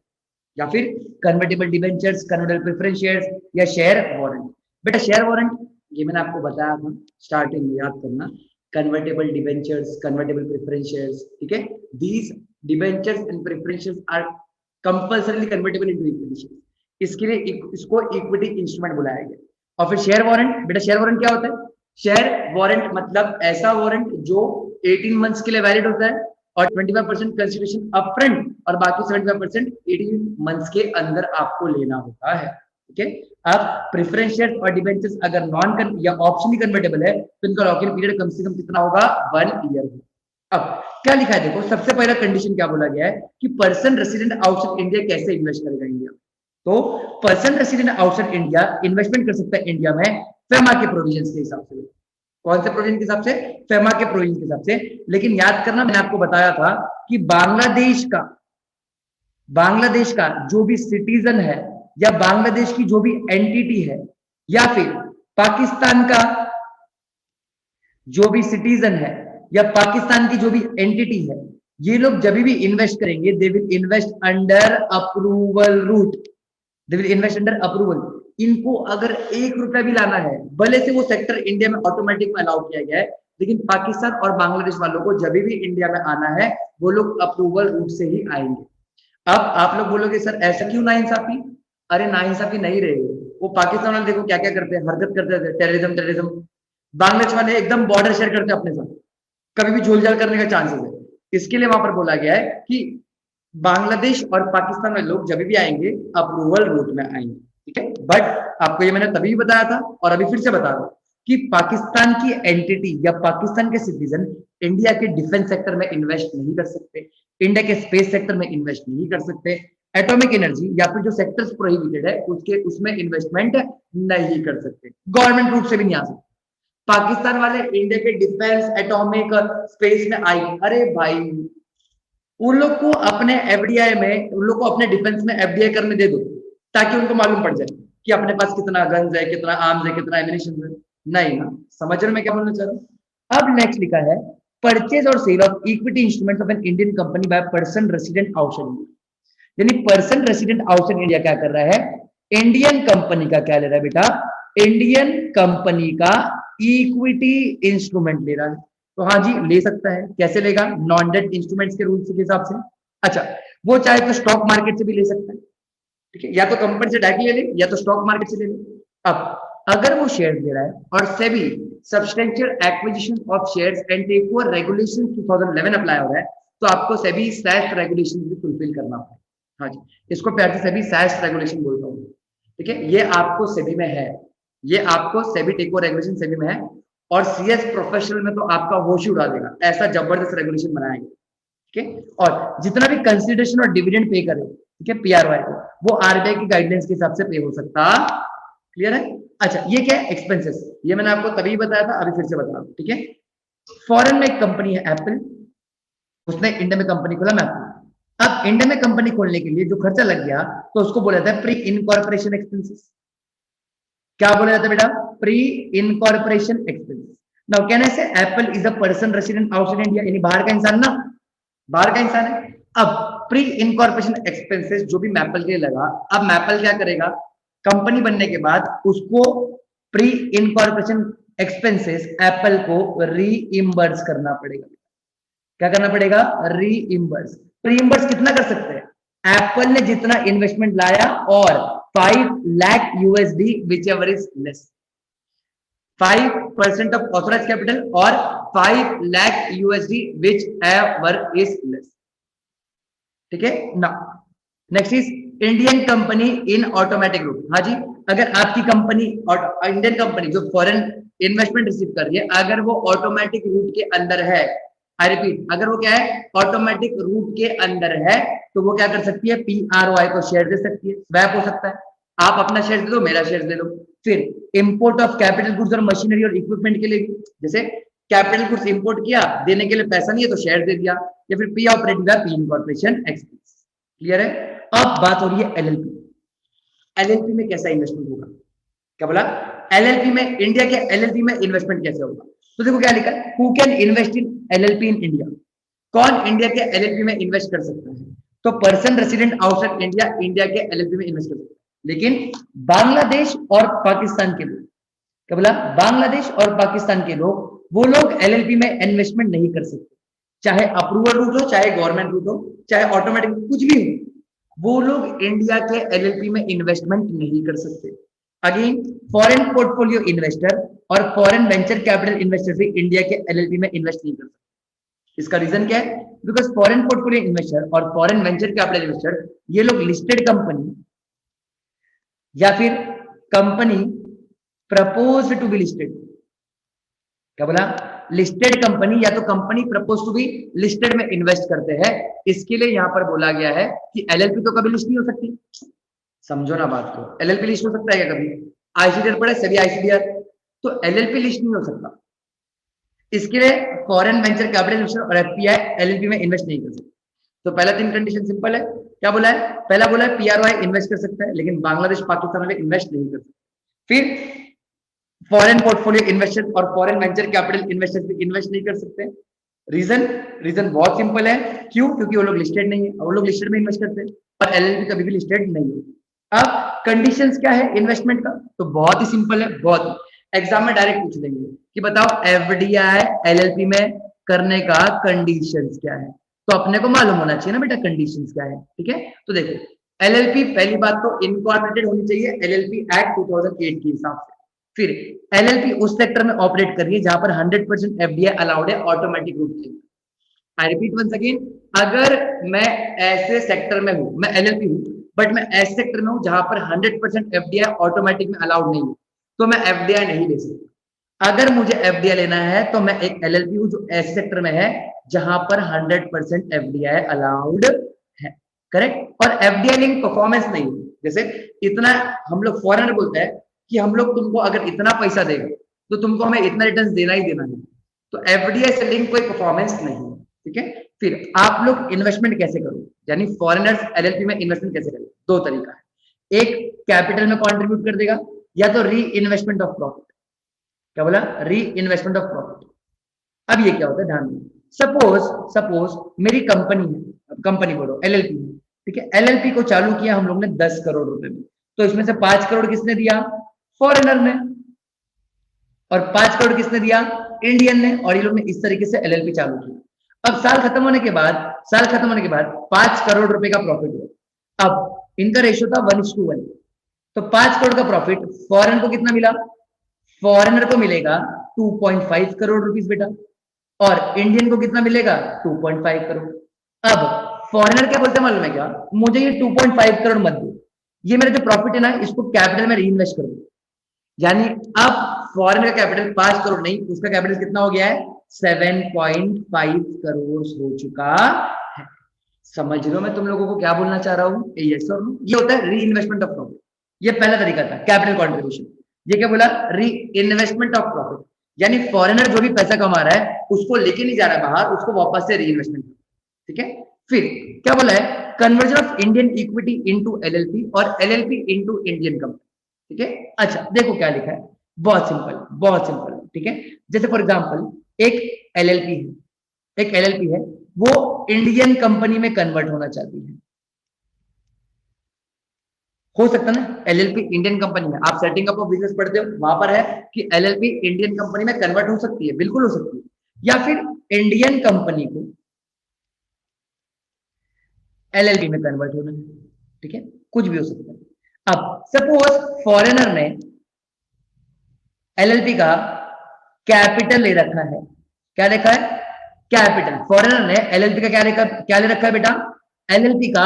या फिर convertible debentures, convertible preference shares या शेयर वारंट। बेटा शेयर वारंट ये मैंने आपको बताया था स्टार्टिंग में, याद करना। Convertible debentures, convertible preference shares, ठीक है, these debentures and preference shares are compulsorily convertible into equity shares. इसके लिए इसको इक्विटी इंस्ट्रूमेंट बुलाया गया। और फिर शेयर वारंट, बेटा शेयर वारंट क्या होता है? शेयर वारंट मतलब ऐसा वारंट जो 18 मंथ्स के लिए वैलिड होता है और 25% कंसिडरेशन अपफ्रंट और बाकी 75% 18 मंथ्स के अंदर आपको लेना होता है। ठीक है, अब प्रेफरेंस शेयर और डिबेंचर्स अगर नॉन या ऑप्शनली कन्वर्टेबल है तो इनका लॉक इन पीरियड कम से कम कितना होगा? 1 ईयर। अब क्या लिखा है देखो, सबसे पहला कंडीशन क्या बोला गया है कि पर्सन रेसिडेंट आउटसाइड इंडिया कैसे इन्वेस्ट करेगा इंडिया। तो person resident outside India investment कर सकता है इंडिया में फेमा के प्रोविजंस के हिसाब से। कौन से प्रोविजन के हिसाब से? फेमा के प्रोविजन के हिसाब से। लेकिन याद करना, मैंने आपको बताया था कि बांग्लादेश का जो भी सिटीजन है या बांग्लादेश की जो भी एंटिटी है या फिर पाकिस्तान का जो भी सिटीजन है या पाकिस्तान की जो भी एंटिटी है, ये लोग जब भी इन्वेस्ट करेंगे they will invest under approval route, they will invest under approval. इनको अगर 1 रुपया भी लाना है, भले से वो सेक्टर इंडिया में ऑटोमेटिक में अलाउ किया गया है, लेकिन पाकिस्तान और बांग्लादेश वालों को जब भी इंडिया में आना है वो लोग अप्रूवल रूट से ही आएंगे। अब आप लोग बोलोगे सर ऐसा क्यों नाइंसाफी? अरे नाइंसाफी नहीं रहेगी, वो पाकिस्तान वाले देखो क्या क्या करते हैं, हरकत करते हैं, टेररिज्म टेररिज्म। बांग्लादेश वाले एकदम बॉर्डर शेयर करते हैं अपने साथ, कभी भी झोलझाल करने का चांसेस है। इसके लिए वहां पर बोला गया है कि बांग्लादेश और पाकिस्तान में लोग जब भी आएंगे अप्रूवल रूट में आएंगे। ठीक है, बट आपको ये मैंने तभी बताया था और अभी फिर से बता रहा हूं कि पाकिस्तान की एंटिटी या पाकिस्तान के सिटीजन इंडिया के डिफेंस सेक्टर में इन्वेस्ट नहीं कर सकते, इंडिया के स्पेस सेक्टर में इन्वेस्ट नहीं कर सकते, एटॉमिक एनर्जी या फिर जो सेक्टर्स प्रोहिबिटेड है उसके उसमें इन्वेस्टमेंट नहीं कर सकते, गवर्नमेंट रूट से भी नहीं आ सकते। पाकिस्तान वाले इंडिया के डिफेंस, एटॉमिक, स्पेस में आई, अरे भाई उन लोग को अपने एफडीआई में, उन लोग को अपने डिफेंस में एफडीआई करने दे दो ताकि उनको मालूम पड़ जाए कि अपने पास कितना गन्स है, कितना आर्म्स है, कितना एमिनेशन है। नहीं ना, समझ रहे मैं क्या बोलना चाह रहा हूँ? अब नेक्स्ट लिखा है परचेज और sale of equity instruments of an Indian company by person resident outside India. यानी पर्सन रेसिडेंट आउटसाइड इंडिया क्या कर रहा है? इंडियन कंपनी का क्या ले रहा है बेटा? इंडियन कंपनी का इक्विटी इंस्ट्रूमेंट ले रहा है। तो हाँ जी ले सकता है। कैसे लेगा? नॉन डेट इंस्ट्रूमेंट्स के रूल्स के हिसाब से। अच्छा, वो चाहे तो स्टॉक मार्केट से भी ले सकता है, ठीक है, या तो कंपनी से डायरेक्टली ले ले या तो स्टॉक मार्केट से ले ले। अब अगर वो शेयर दे रहा है और SEBI substantial acquisition of shares and take over regulation 2011 apply हो रहा है, तो आपको सेबी सैस्ट रेगुलेशन भी फुलफिल करना पड़ेगा। हाँ जी, इसको प्यार से सेबी सैस्ट रेगुलेशन बोलता हूँ, ठीक है, ये आपको सेबी में है, ये आपको SEBI take over regulation SEBI में है, और सीएस प्रोफेशनल में तो आपका होश ही उड़ा देगा, ऐसा जबरदस्त रेगुलेशन बनाया गया, ठीक है। और जितना भी कंसिडरेशन और डिविडेंड पे करे, ठीक है, पीआरवाई को, वो आरबीआई की गाइडलाइंस के हिसाब से पे हो सकता। क्लियर है? अच्छा, ये क्या है? एक्सपेंसेस, ये मैंने आपको तभी बताया था, अभी फिर से बता रहा हूं, ठीक है। फॉरेन में एक कंपनी है एप्पल, उसने इंडिया में कंपनी खोला मैप्पल। अब इंडिया में कंपनी खोलने के लिए जो खर्चा लग गया, तो उसको बोला जाता है प्री इनकॉर्पोरेशन एक्सपेंसेस। क्या बोला जाता है बेटा? Pre incorporation expenses. Now can I say apple is a person resident outside India, यानी बाहर का इंसान ना, बाहर का इंसान है। अब प्री इनकॉर्पोरेशन एक्सपेंसेस जो भी मैपल के लिए लगा, अब मैपल क्या करेगा, कंपनी बनने के बाद उसको प्री इनकॉर्पोरेशन एक्सपेंसेस एप्पल को रीइंबर्स करना पड़ेगा। क्या करना पड़ेगा? रीइंबर्स। रीइंबर्स कितना कर सकते हैं? एप्पल ने जितना इन्वेस्टमेंट लाया और 5 lakh USD whichever is less, 5% of authorise capital और 5 lakh USD whichever is less, ठीक है ना। Next is Indian company in automatic route. हाँ जी, अगर आपकी कंपनी और इंडियन कंपनी जो फॉरेन इन्वेस्टमेंट रिसीव कर रही है, अगर वो ऑटोमेटिक रूट के अंदर है, आई रिपीट, अगर वो क्या है, ऑटोमेटिक रूट के अंदर है, तो वो क्या कर सकती है, पीआरओआई को शेयर दे सकती है, स्वैप हो सकता है, आप अपना शेयर दे दो, मेरा शेयर दे दो। फिर इंपोर्ट ऑफ कैपिटल गुड्स और मशीनरी और इक्विपमेंट के लिए, जैसे कैपिटल गुड्स इंपोर्ट किया, देने के लिए पैसा नहीं है तो शेयर दे दिया, या फिर पी ऑपरेटिंग का पी इनकॉर्पोरेशन एक्सपेंस। क्लियर है? अब बात हो रही है एलएलपी। एलएलपी में कैसा इन्वेस्टमेंट होगा? क्या बोला? एलएलपी में, इंडिया के एलएलपी में इन्वेस्टमेंट कैसे होगा? तो देखो क्या लिखा है, who can invest in LLP in India, कौन इंडिया के एलएलपी में इन्वेस्ट कर सकता है? तो person resident outside India India के एलएलपी में इन्वेस्ट कर सकता है, लेकिन बांग्लादेश और पाकिस्तान के लोग, क्या बोला, बांग्लादेश और पाकिस्तान के लोग, वो लोग एलएलपी में इन्वेस्टमेंट नहीं कर सकते, चाहे अप्रूवल रूट हो, चाहे गवर्नमेंट रूट हो, चाहे ऑटोमेटिक कुछ भी हो, वो लोग इंडिया के एलएलपी में इन्वेस्टमेंट नहीं कर सकते। अगेन, फॉरेन पोर्टफोलियो इन्वेस्टर और फॉरेन वेंचर कैपिटल इन्वेस्टर भी इंडिया के एलएलपी में इन्वेस्ट नहीं कर सकते। इसका रीजन क्या है? बिकॉज फॉरेन पोर्टफोलियो इन्वेस्टर और फॉरेन वेंचर कैपिटल इन्वेस्टर, ये लोग लिस्टेड कंपनी या फिर company propose to be listed, क्या बोला, लिस्टेड कंपनी या तो company propose to be listed में इन्वेस्ट करते हैं। इसके लिए यहां पर बोला गया है कि एलएलपी तो कभी लिस्ट नहीं हो सकती, समझो ना बात को, एलएलपी लिस्ट हो सकता है क्या कभी? आईसीडीआर पढ़े, सभी आईसीडीआर, तो एलएलपी लिस्ट नहीं हो सकता। इसके लिए फॉरेन वेंचर कैपिटल इन्वेस्टर और एफपीआई एलएलपी में इन्वेस्ट नहीं कर सकते। तो पहला 3 कंडीशन सिंपल है, क्या बोला है? पहला बोला है पीआरओआई इन्वेस्ट कर सकता है, लेकिन बांग्लादेश पाकिस्तान वाले इन्वेस्ट नहीं कर सकते। फिर फॉरेन पोर्टफोलियो इन्वेस्टर और फॉरेन वेंचर कैपिटल इन्वेस्टर्स भी इन्वेस्ट नहीं कर सकते। रीजन बहुत सिंपल है, क्यों? क्योंकि वो लोग लिस्टेड नहीं है, वो लोग लिस्टेड में इन्वेस्ट करते हैं और एलएलपी कभी भी लिस्टेड नहीं है। अब कंडीशंस क्या है इन्वेस्टमेंट का? तो बहुत ही सिंपल है, बहुत, एग्जाम में डायरेक्ट पूछ देंगे कि बताओ एफडीआई एलएलपी में करने का कंडीशंस क्या है, तो अपने को मालूम होना चाहिए ना बेटा कंडीशंस क्या है, ठीक है। तो देखो, एलएलपी पहली बात तो इनकॉर्पोरेटेड होनी चाहिए एलएलपी एक्ट 2008 के हिसाब से। फिर एलएलपी उस सेक्टर में ऑपरेट कर रही है जहां पर 100% एफडीआई अलाउड है ऑटोमेटिक रूप से। आई रिपीट वंस अगेन, अगर मैं ऐसे सेक्टर में हूं, मैं एलएलपी हूं, बट मैं ऐसे सेक्टर में हूं जहां पर 100% एफडीआई ऑटोमेटिक में अलाउड नहीं है, तो मैं एफडीआई नहीं ले सकता। अगर मुझे एफडीआई लेना है तो मैं एक एलएलपी हूं जो ऐसे सेक्टर में है जहां पर 100% एफडीआई अलाउड है, करेक्ट। और एफडीआई लिंक परफॉर्मेंस नहीं है, जैसे इतना हम लोग फॉरेनर बोलते हैं कि हम लोग तुमको अगर इतना पैसा देगा तो तुमको हमें इतना रिटर्न देना ही देना है, तो एफडीआई से लिंक कोई परफॉर्मेंस नहीं है, ठीक है। फिर आप लोग इन्वेस्टमेंट कैसे करो, यानी फॉरेनर्स एलएलपी में इन्वेस्टमेंट कैसे करें? दो तरीका है, एक कैपिटल में कंट्रीब्यूट कर देगा, या तो री इन्वेस्टमेंट ऑफ प्रॉफिट। क्या बोला? री इन्वेस्टमेंट ऑफ प्रॉफिट। अब ये क्या होता है ध्यान में, सपोज मेरी कंपनी है, कंपनी बोलो एलएलपी है, ठीक है, एलएलपी को चालू किया हम लोग ने 10 करोड़ रुपए में, तो इसमें से 5 करोड़ किसने दिया? फॉरेनर ने, और 5 करोड़ किसने दिया? इंडियन ने, और ये लोग ने इस तरीके से एलएलपी चालू किया। अब साल खत्म होने के बाद 5 करोड़ रुपए का प्रॉफिट हुआ। अब इनका रेशियो था 1:1, तो 5 करोड़ का प्रॉफिट फॉरेन को कितना मिला? फॉरेनर को मिलेगा 2.5 करोड़ रुपीस बेटा, और इंडियन को कितना मिलेगा? 2.5 करोड़। अब फॉरेनर क्या बोलते हैं मालूम है क्या? मुझे ये 2.5 करोड़ मत दो, ये मेरा जो प्रॉफिट है ना इसको कैपिटल में री इन्वेस्ट कर दो। यानी अब फॉरेन का कैपिटल 5 करोड़ नहीं, उसका कैपिटल कितना हो गया है? 7.5 करोड़ हो चुका है। समझ लो मैं तुम लोगों को क्या बोलना चाह रहा हूँ? यस और नो। ये होता है री इन्वेस्टमेंट ऑफ प्रॉफिट। ये पहला तरीका था कैपिटल कॉन्ट्रीब्यूशन। ये क्या बोला? री इन्वेस्टमेंट ऑफ प्रॉफिट, यानी फॉरेनर जो भी पैसा कमा रहा है उसको लेके नहीं जा रहा है बाहर, उसको वापस से री इन्वेस्टमेंट। ठीक है। फिर क्या बोला है? Conversion of Indian equity into LLP और एलएलपी इनटू इंडियन कंपनी। ठीक है। अच्छा देखो क्या लिखा है, बहुत सिंपल, बहुत सिंपल। ठीक है। जैसे फॉर एग्जांपल एक एलएलपी है, वो इंडियन कंपनी में कन्वर्ट होना चाहती है। हो सकता है ना एलएलपी इंडियन कंपनी में, आप सेटिंग अप ऑफ बिजनेस पढ़ते हो वहां पर है कि एलएलपी इंडियन कंपनी में कन्वर्ट हो सकती है, बिल्कुल हो सकती है। या फिर इंडियन कंपनी को एलएलपी में कन्वर्ट होना है। ठीक है, कुछ भी हो सकता है। अब सपोज फॉरेनर ने एलएलपी का कैपिटल ले रखा है। क्या लिखा है? कैपिटल। फॉरेनर ने एलएलपी का क्या ले रखा है बेटा? एलएलपी का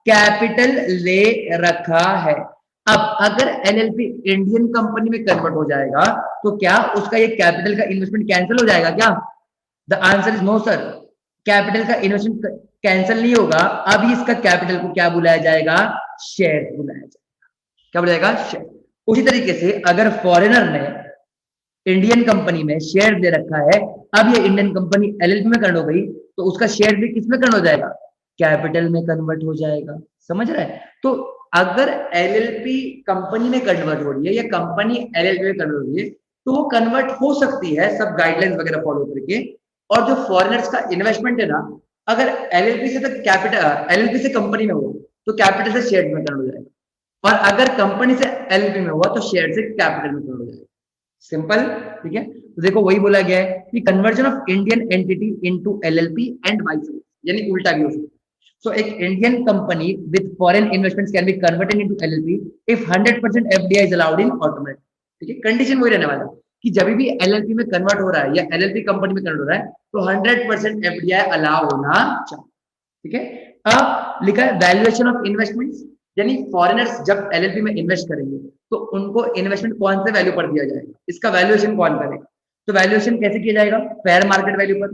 कैपिटल ले रखा है। अब अगर एलएलपी इंडियन कंपनी में कन्वर्ट हो जाएगा तो क्या उसका ये कैपिटल का इन्वेस्टमेंट कैंसिल हो जाएगा क्या? The answer is no sir, capital का इन्वेस्टमेंट कैंसिल नहीं होगा। अब इसका कैपिटल को क्या बुलाया जाएगा? शेयर बुलाया जाएगा। क्या बुलाएगा? शेयर। उसी तरीके से अगर फॉरेनर ने इंडियन कंपनी में शेयर दे रखा है, अब ये इंडियन कंपनी एलएलपी में कन्वर्ट हो गई तो उसका शेयर भी किस में कन्वर्ट हो जाएगा? कैपिटल में कन्वर्ट हो जाएगा। समझ रहे हैं? तो अगर एलएलपी कंपनी में कन्वर्ट हो रही है या कंपनी एलएलपी में कन्वर्ट हो रही है तो वो कन्वर्ट हो सकती है सब गाइडलाइंस वगैरह फॉलो करके। और जो फॉरेनर्स का इन्वेस्टमेंट है ना, अगर एलएलपी से तो कैपिटल, एलएलपी से कंपनी में हो तो कैपिटल से शेयर में कन्वर्ट हो जाएगा, और अगर कंपनी से एलएलपी में हुआ तो शेयर से कैपिटल में कन्वर्ट हो जाएगा। सिंपल। ठीक है। तो देखो वही बोला गया है कि conversion of Indian entity into LLP and vice versa, यानी उल्टा भी हो सकता है। सो एक Indian company with foreign investments can be converted into LLP if 100% FDI is allowed in automatic. ठीक है, कंडीशन वही रहने वाला है कि जब भी एलएलपी में कन्वर्ट हो रहा है या एलएलपी कंपनी में कन्वर्ट हो रहा है तो 100% एफडीआई अलाउ होना चाहिए। ठीक है। अब लिखा है वैल्यूएशन ऑफ इन्वेस्टमेंट्स, यानी फॉरेनर्स जब एलएलपी में इन्वेस्ट करेंगे तो उनको इन्वेस्टमेंट कौन से वैल्यू पर दिया जाएगा, इसका वैल्यूएशन कौन करेगा? तो वैल्यूएशन कैसे किया जाएगा? फेयर मार्केट वैल्यू पर,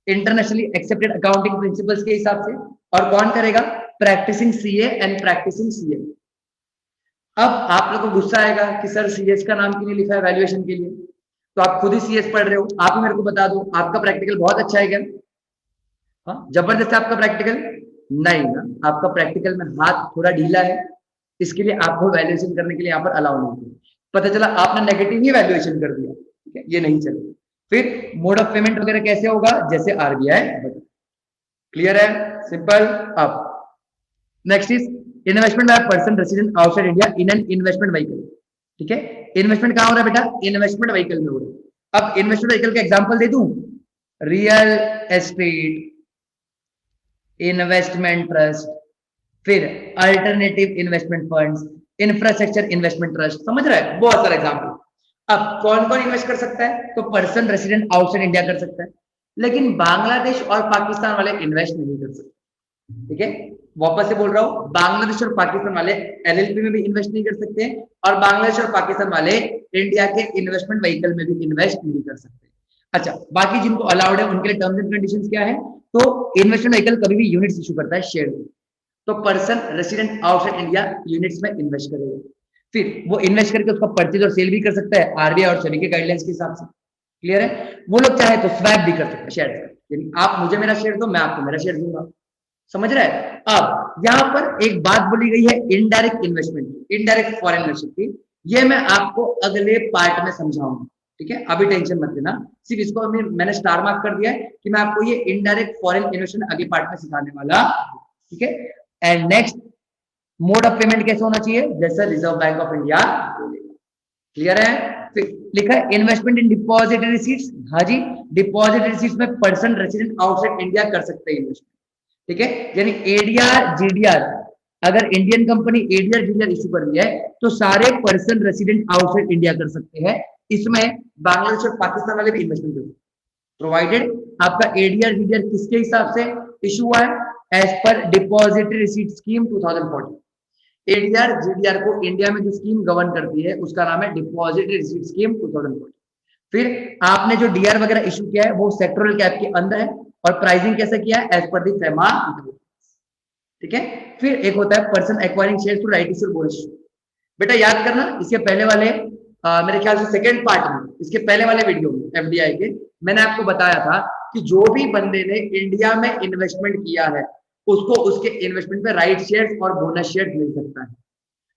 इंटरनेशनली एक्सेप्टेड अकाउंटिंग प्रिंसिपल्स के हिसाब से। और कौन करेगा? Practising CA and practising CA. अब आप लोगों को गुस्सा आएगा कि सर सीएस का नाम क्यों नहीं लिखा है वैल्यूएशन के लिए? तो आप खुद ही सीएस पढ़ रहे हो, आप ही मेरे को बता दो, आपका प्रैक्टिकल बहुत अच्छा है क्या? हाँ, जबरदस्त है आपका प्रैक्टिकल? नहीं ना, आपका प्रैक्टिकल में हाथ थोड़ा ढीला है, इसके लिए आपको वैल्यूएशन करने के लिए यहाँ पर अलाउ नहीं है। पता चला आपने नेगेटिव ही वैल्यूएशन कर दिया। ठीक है, ये नहीं चलेगा। फिर मोड ऑफ पेमेंट वगैरह कैसे होगा? जैसे आरबीआई बता। क्लियर है? सिंपल। अब next is investment by person resident outside India in an investment vehicle. ठीक है, इन्वेस्टमेंट कहाँ हो रहा है बेटा? इन्वेस्टमेंट व्हीकल में हो रहा है। अब इन्वेस्टमेंट व्हीकल का एग्जांपल दे दूं, रियल एस्टेट, इन्वेस्टमेंट ट्रस्ट, फिर alternative investment funds, infrastructure investment trust. समझ रहा है? बहुत सारे एग्जांपल। अब कौन कौन इन्वेस्ट कर सकता है? तो पर्सन रेसिडेंट आउटसाइड इंडिया कर सकता है, लेकिन बांग्लादेश और पाकिस्तान वाले इन्वेस्ट नहीं कर सकते। ठीक है, वापस से बोल रहा हूं, बांग्लादेश और पाकिस्तान वाले एलएलपी में भी इन्वेस्ट नहीं कर सकते, और बांग्लादेश और पाकिस्तान वाले इंडिया के इन्वेस्टमेंट व्हीकल में भी इन्वेस्ट नहीं कर सकते। अच्छा, बाकी जिनको अलाउड है उनके लिए टर्म्स एंड कंडीशंस क्या है? तो इन्वेस्टमेंट व्हीकल कभी भी यूनिट्स इशू करता है, शेयर। तो person resident outside India units में इन्वेस्ट करेगा, फिर वो इन्वेस्ट करके उसका परचेज और सेल भी कर सकता है आरबीआई और सेबी के गाइडलाइंस के हिसाब से। क्लियर है? वो लोग चाहे तो स्वैप भी कर सकते हैं शेयर, यानी आप मुझे मेरा शेयर दो, मैं आपको मेरा शेयर दूंगा। समझ रहे हैं? अब यहाँ पर एक बात बोली गई है indirect investment, indirect foreign investment की, ये मैं आपको अगले पार्ट में समझाऊंगा। ठीक है, अभी टेंशन मत लेना, सिर्फ इसको मैंने स्टार मार्क कर दिया है कि मैं आपको ये इनडायरेक्ट फॉरेन इन्वेस्टमेंट अगले पार्ट में सिखाने वाला। ठीक है, and next, mode of payment कैसे होना चाहिए? जैसे रिजर्व बैंक ऑफ इंडिया बोलेगा। क्लियर है? फिर लिखा है इन्वेस्टमेंट इन डिपॉजिटरी रिसीट्स, हाँ जी, डिपॉजिटरी रिसीट्स में पर्सन रेसिडेंट आउटसाइड इंडिया कर सकते हैं इन्वेस्टमेंट, ठीक है, यानी एडीआर जीडीआर, अगर Indian company ADR GDR issue कर दिया है तो सारे पर्सन रेसिडेंट आउटसाइड इंडिया कर सकते हैं, इसमें बांग्लादेश और पाकिस्तान वाले भी इन्वेस्टमेंट कर सकते हैं, प्रोवाइडेड आपका एडीआर जीडीआर किसके हिसाब से इशू हुआ है, as per depository receipt scheme 2014। ADR GDR को इंडिया में जो स्कीम गवर्न करती है उसका नाम है डिपॉजिटरी रिसीट स्कीम 2014। फिर आपने जो डीआर वगैरह इशू किया है वो सेक्टोरल कैप के अंदर है और प्राइसिंग कैसे किया है, एज पर दी फेमा, ठीक है। फिर एक होता है person acquiring shares to right issue bonus. बेटा याद करना, इसके पहले वाले मेरे ख्याल से सेकंड पार्ट में, इसके पहले वाले वीडियो में एफडीआई के, मैंने आपको बताया था कि जो भी बंदे ने इंडिया में इन्वेस्टमेंट किया है उसको उसके इन्वेस्टमेंट पे राइट शेयर्स और बोनस शेयर्स मिल सकता है,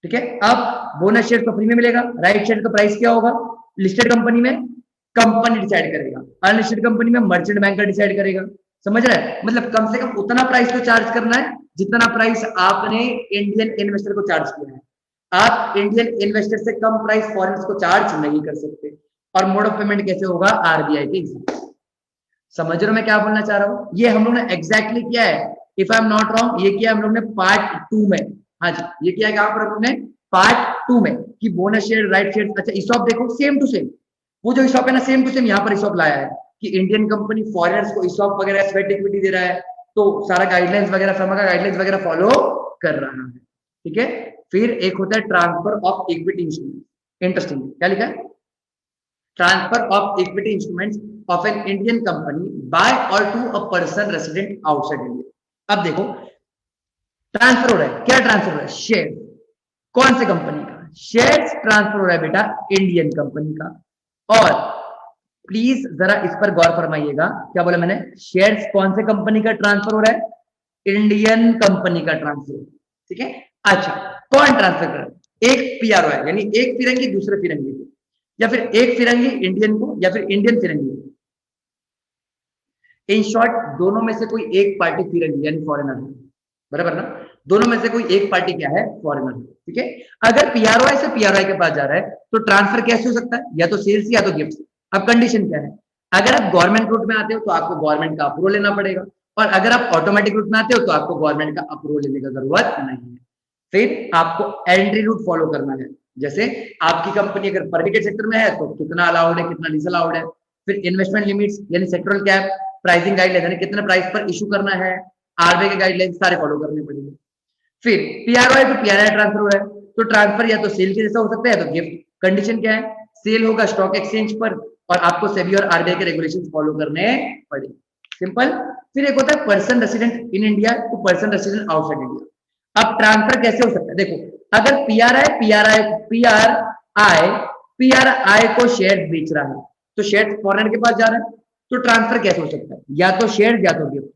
ठीक है। अब बोनस शेयर्स तो फ्री में मिलेगा, राइट शेयर का प्राइस क्या होगा, लिस्टेड कंपनी में कंपनी डिसाइड करेगा, अनलिस्टेड कंपनी में मर्चेंट बैंकर डिसाइड करेगा, समझ रहे हैं, मतलब कम से कम उतना प्राइस तो चार्ज करना है जितना प्राइस आपने इंडियन इन्वेस्टर को चार्ज किया है। आप इंडियन इन्वेस्टर से कम प्राइस फॉरेनर्स को चार्ज नहीं कर सकते। और मोड ऑफ पेमेंट कैसे होगा, आरबीआई के हिसाब से। समझ रहे हो मैं क्या बोलना चाह रहा हूं, ये हम लोग ने एग्जैक्टली किया है, if I am not wrong ये किया हम लोग ने पार्ट 2 में, हाँ जी ये किया है कहां पर हम लोग ने, पार्ट 2 में, कि बोनस शेयर राइट शेयर। अच्छा ईसॉप देखो सेम टू सेम, वो जो ईसॉप है ना सेम टू सेम यहाँ पर ईसॉप लाया है कि इंडियन कंपनी फॉरेनर्स को ईसॉप वगैरह स्वेट इक्विटी दे रहा है, तो सारा गाइडलाइंस वगैरह फर्मा का गाइडलाइंस वगैरह फॉलो कर रहा है, ठीक है। फिर एक होता है transfer of equity instrument, interesting क्या लिखा है, transfer of equity instruments of an Indian company by और to a person resident outside India. अब देखो ट्रांसफर हो रहा है, क्या ट्रांसफर हो रहा है, शेयर, कौन से कंपनी का, शेयर ट्रांसफर हो रहा है बेटा इंडियन कंपनी का। और प्लीज जरा इस पर गौर फरमाइएगा, क्या बोला मैंने, शेयर्स कौन से कंपनी का ट्रांसफर हो रहा है, इंडियन कंपनी का ट्रांसफर, ठीक है। अच्छा कौन ट्रांसफर कर रहा है, एक पीआरओ है, यानी एक फिरंगी दूसरे फिरंगी को, या फिर एक फिरंगी इंडियन को या फिर इंडियन फिरंगी को। इन शॉर्ट दोनों में से कोई एक पार्टी फिरंगी यानी फॉरेनर है, बराबर ना, दोनों में से कोई एक पार्टी क्या है, फॉरेनर है, ठीक है। अगर पीआरओ से पीआरओ के पास जा रहा है तो ट्रांसफर कैसे हो सकता है, या तो सेल्स या तो गिफ्ट। अब कंडीशन क्या है, अगर आप गवर्नमेंट रूट में आते हो तो आपको गवर्नमेंट का अप्रूवल लेना पड़ेगा, और अगर आप ऑटोमेटिक रूट में आते हो तो आपको गवर्नमेंट का अप्रूवल लेने का जरूरत नहीं है। फिर आपको एंट्री रूट फॉलो करना है, जैसे आपकी कंपनी अगर परमिटेड सेक्टर में है तो कितना अलाउड है कितना डिसअलाउड है। फिर इन्वेस्टमेंट लिमिट्स यानी सेक्टरल कैप, प्राइसिंग गाइडलाइन यानी कितने प्राइस पर इशू करना है, आरबीआई के गाइडलाइन सारे फॉलो करने पड़ेंगे। फिर पीआरओ है तो पीआरआई ट्रांसफर हो रहा है, तो ट्रांसफर या तो सेल के जैसा हो सकता है या तो गिफ्ट। कंडीशन क्या है, सेल होगा स्टॉक एक्सचेंज पर और आपको सेबी और आरबीआई के रेगुलेशंस फॉलो करने पड़ेंगे, सिंपल। फिर एक होता है person resident in India to person resident outside India. अब ट्रांसफर कैसे हो सकता है, देखो अगर पीआरआई को शेयर बेच रहा है तो शेयर फॉरेनर के पास जा रहा है, तो ट्रांसफर कैसे हो सकता है, या तो शेयर या तो गिफ्ट,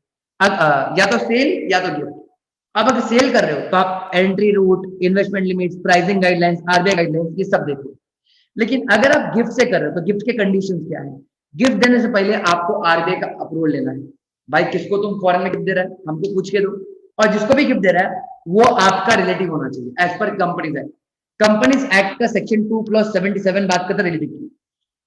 या तो सेल या तो गिफ्ट। अब अगर सेल कर रहे हो तो आप entry route, investment limits, pricing guidelines, RBI guidelines ये सब देखो। लेकिन अगर आप गिफ्ट से कर रहे हो तो गिफ्ट के कंडीशंस क्या है, गिफ्ट देने से पहले आपको आरबीआई का अप्रूवल लेना है। भाई किसको तुम फॉरेन में गिफ्ट दे रहा है हमको पूछ के दो, और जिसको भी गिफ्ट दे रहा है वो आपका रिलेटिव होना चाहिए as per companies act. Companies act का सेक्शन 2+77 बात करता है रिलेटिव की,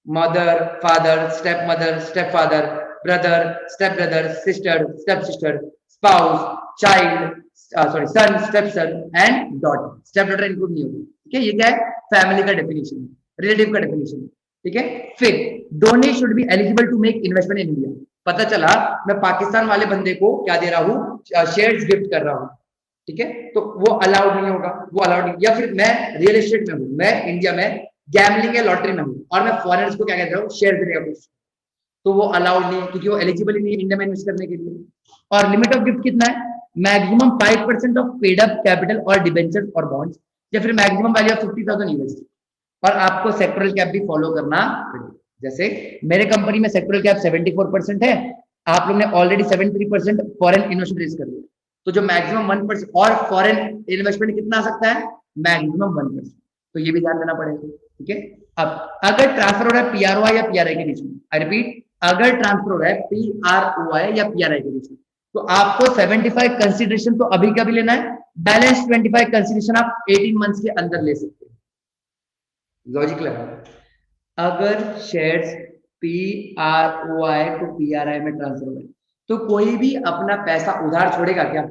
mother, father, step mother, step father, brother, step brother, sister, step sister, spouse, child, sorry son, step son and daughter. Step daughter include नहीं होगी, ठीक है। ये क्या है, फैमिली का डेफिनेशन, रिलेटिव का डेफिनेशन, ठीक है। फिर donee should be eligible to make investment in India. पता चला मैं पाकिस्तान वाले बंदे को क्या दे रहा हूँ, शेयर्स गिफ्ट कर रहा हूँ, ठीक है, तो वो अलाउड नहीं होगा, वो अलाउड नहीं। या फिर मैं रियल एस्टेट में हूँ, मैं इंडिया में गैमलिंग या लॉटरी में हूँ और मैं फॉरेनर्स को क्या कहता हूँ, शेयर देने का कुछ, तो वो अलाउड नहीं है क्योंकि वो एलिजिबल ही नहीं है इंडिया में इन्वेस्ट करने के लिए। और लिमिट ऑफ गिफ्ट कितना है, maximum 5% of paid up capital और डिबेंचर और बॉन्ड्स, या फिर मैक्सिमम वैल्यू ऑफ 50,000 यूएसडी। और आपको सेक्टरल कैप भी फॉलो करना पड़ेगा, जैसे मेरे कंपनी में सेक्टरल कैप 74% है, आप लोग ने ऑलरेडी 73% फॉरेन इन्वेस्टमेंट रेज कर दिया, तो जो मैक्सिमम 1% और फॉरेन इन्वेस्टमेंट कितना आ सकता है, मैक्सिमम 1%, तो ये भी ध्यान देना पड़ेगा, ठीक है। अब अगर ट्रांसफर हो रहा है पीआरओ या पीआरआई के बीच में, आई रिपीट अगर ट्रांसफर हो रहा है पीआरओ या पीआरआई के बीच में, तो आपको 75 कंसिडरेशन तो अभी का भी लेना है, बैलेंस 25 कंसिडरेशन आप 18 मंथ्स के अंदर ले सकते हैं। लॉजिक लगा। अगर शेयर्स PROI टू PRI में ट्रांसफर हुए तो कोई भी अपना पैसा उधार छोड़ेगा क्या?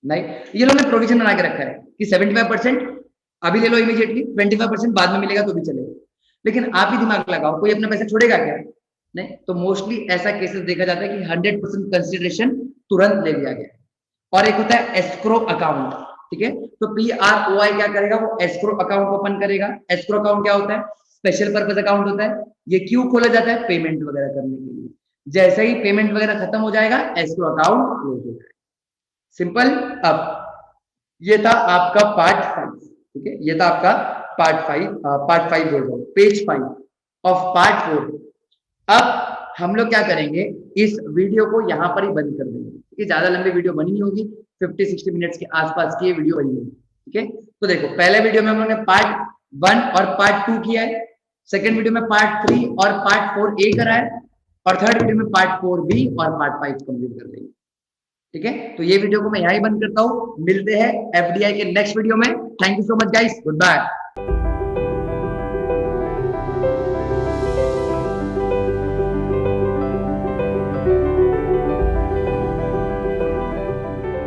नहीं। ये लोगों ने प्रोविजन बना के रखा है कि 75% अभी ले लो इमीडिएटली, 25% बाद में मिलेगा तो भी चलेगा। लेकिन आप ही दिमाग लगाओ, कोई अपना पैसा छोड़ेगा क्या? नहीं। तो मोस्टली ऐसा केसेस देखा जाता है कि 100% कंसिडरेशन तुरंत ले लिया गया। और एक होता है एस्क्रो अकाउंट, ठीक है। तो PROI क्या करेगा, वो एस्क्रो अकाउंट ओपन करेगा। एस्क्रो अकाउंट क्या होता है? स्पेशल पर्पस अकाउंट होता है। ये क्यों खोला जाता है? पेमेंट वगैरह करने के लिए। जैसे ही पेमेंट वगैरह खत्म हो जाएगा, एस्क्रो अकाउंट क्लोज हो जाएगा। सिंपल। अब ये था आपका पार्ट 5, ठीक है। ये था आपका पार्ट 5 बोल रहा हूँ, पेज 5 ऑफ पार्ट 4। अब हम लोग क्या करेंगे, इस वीडियो को यहाँ पर ही बंद कर देंगे, ये ज्यादा लंबी वीडियो बनी नहीं होगी, 50-60 मिनट्स के आसपास की वीडियो बनी होगी, ठीक है। तो देखो, पहले वीडियो में हमने पार्ट 1 और पार्ट 2 किया है, सेकेंड वीडियो में पार्ट 3 और पार्ट 4A करा है, और थर्ड वीडियो में पार्ट 4B और पार्ट 5 कंप्लीट कर देंगे, ठीक है। तो ये वीडियो को मैं यहीं बंद करता हूँ, मिलते हैं FDI के नेक्स्ट वीडियो में। Thank you so much guys, good bye.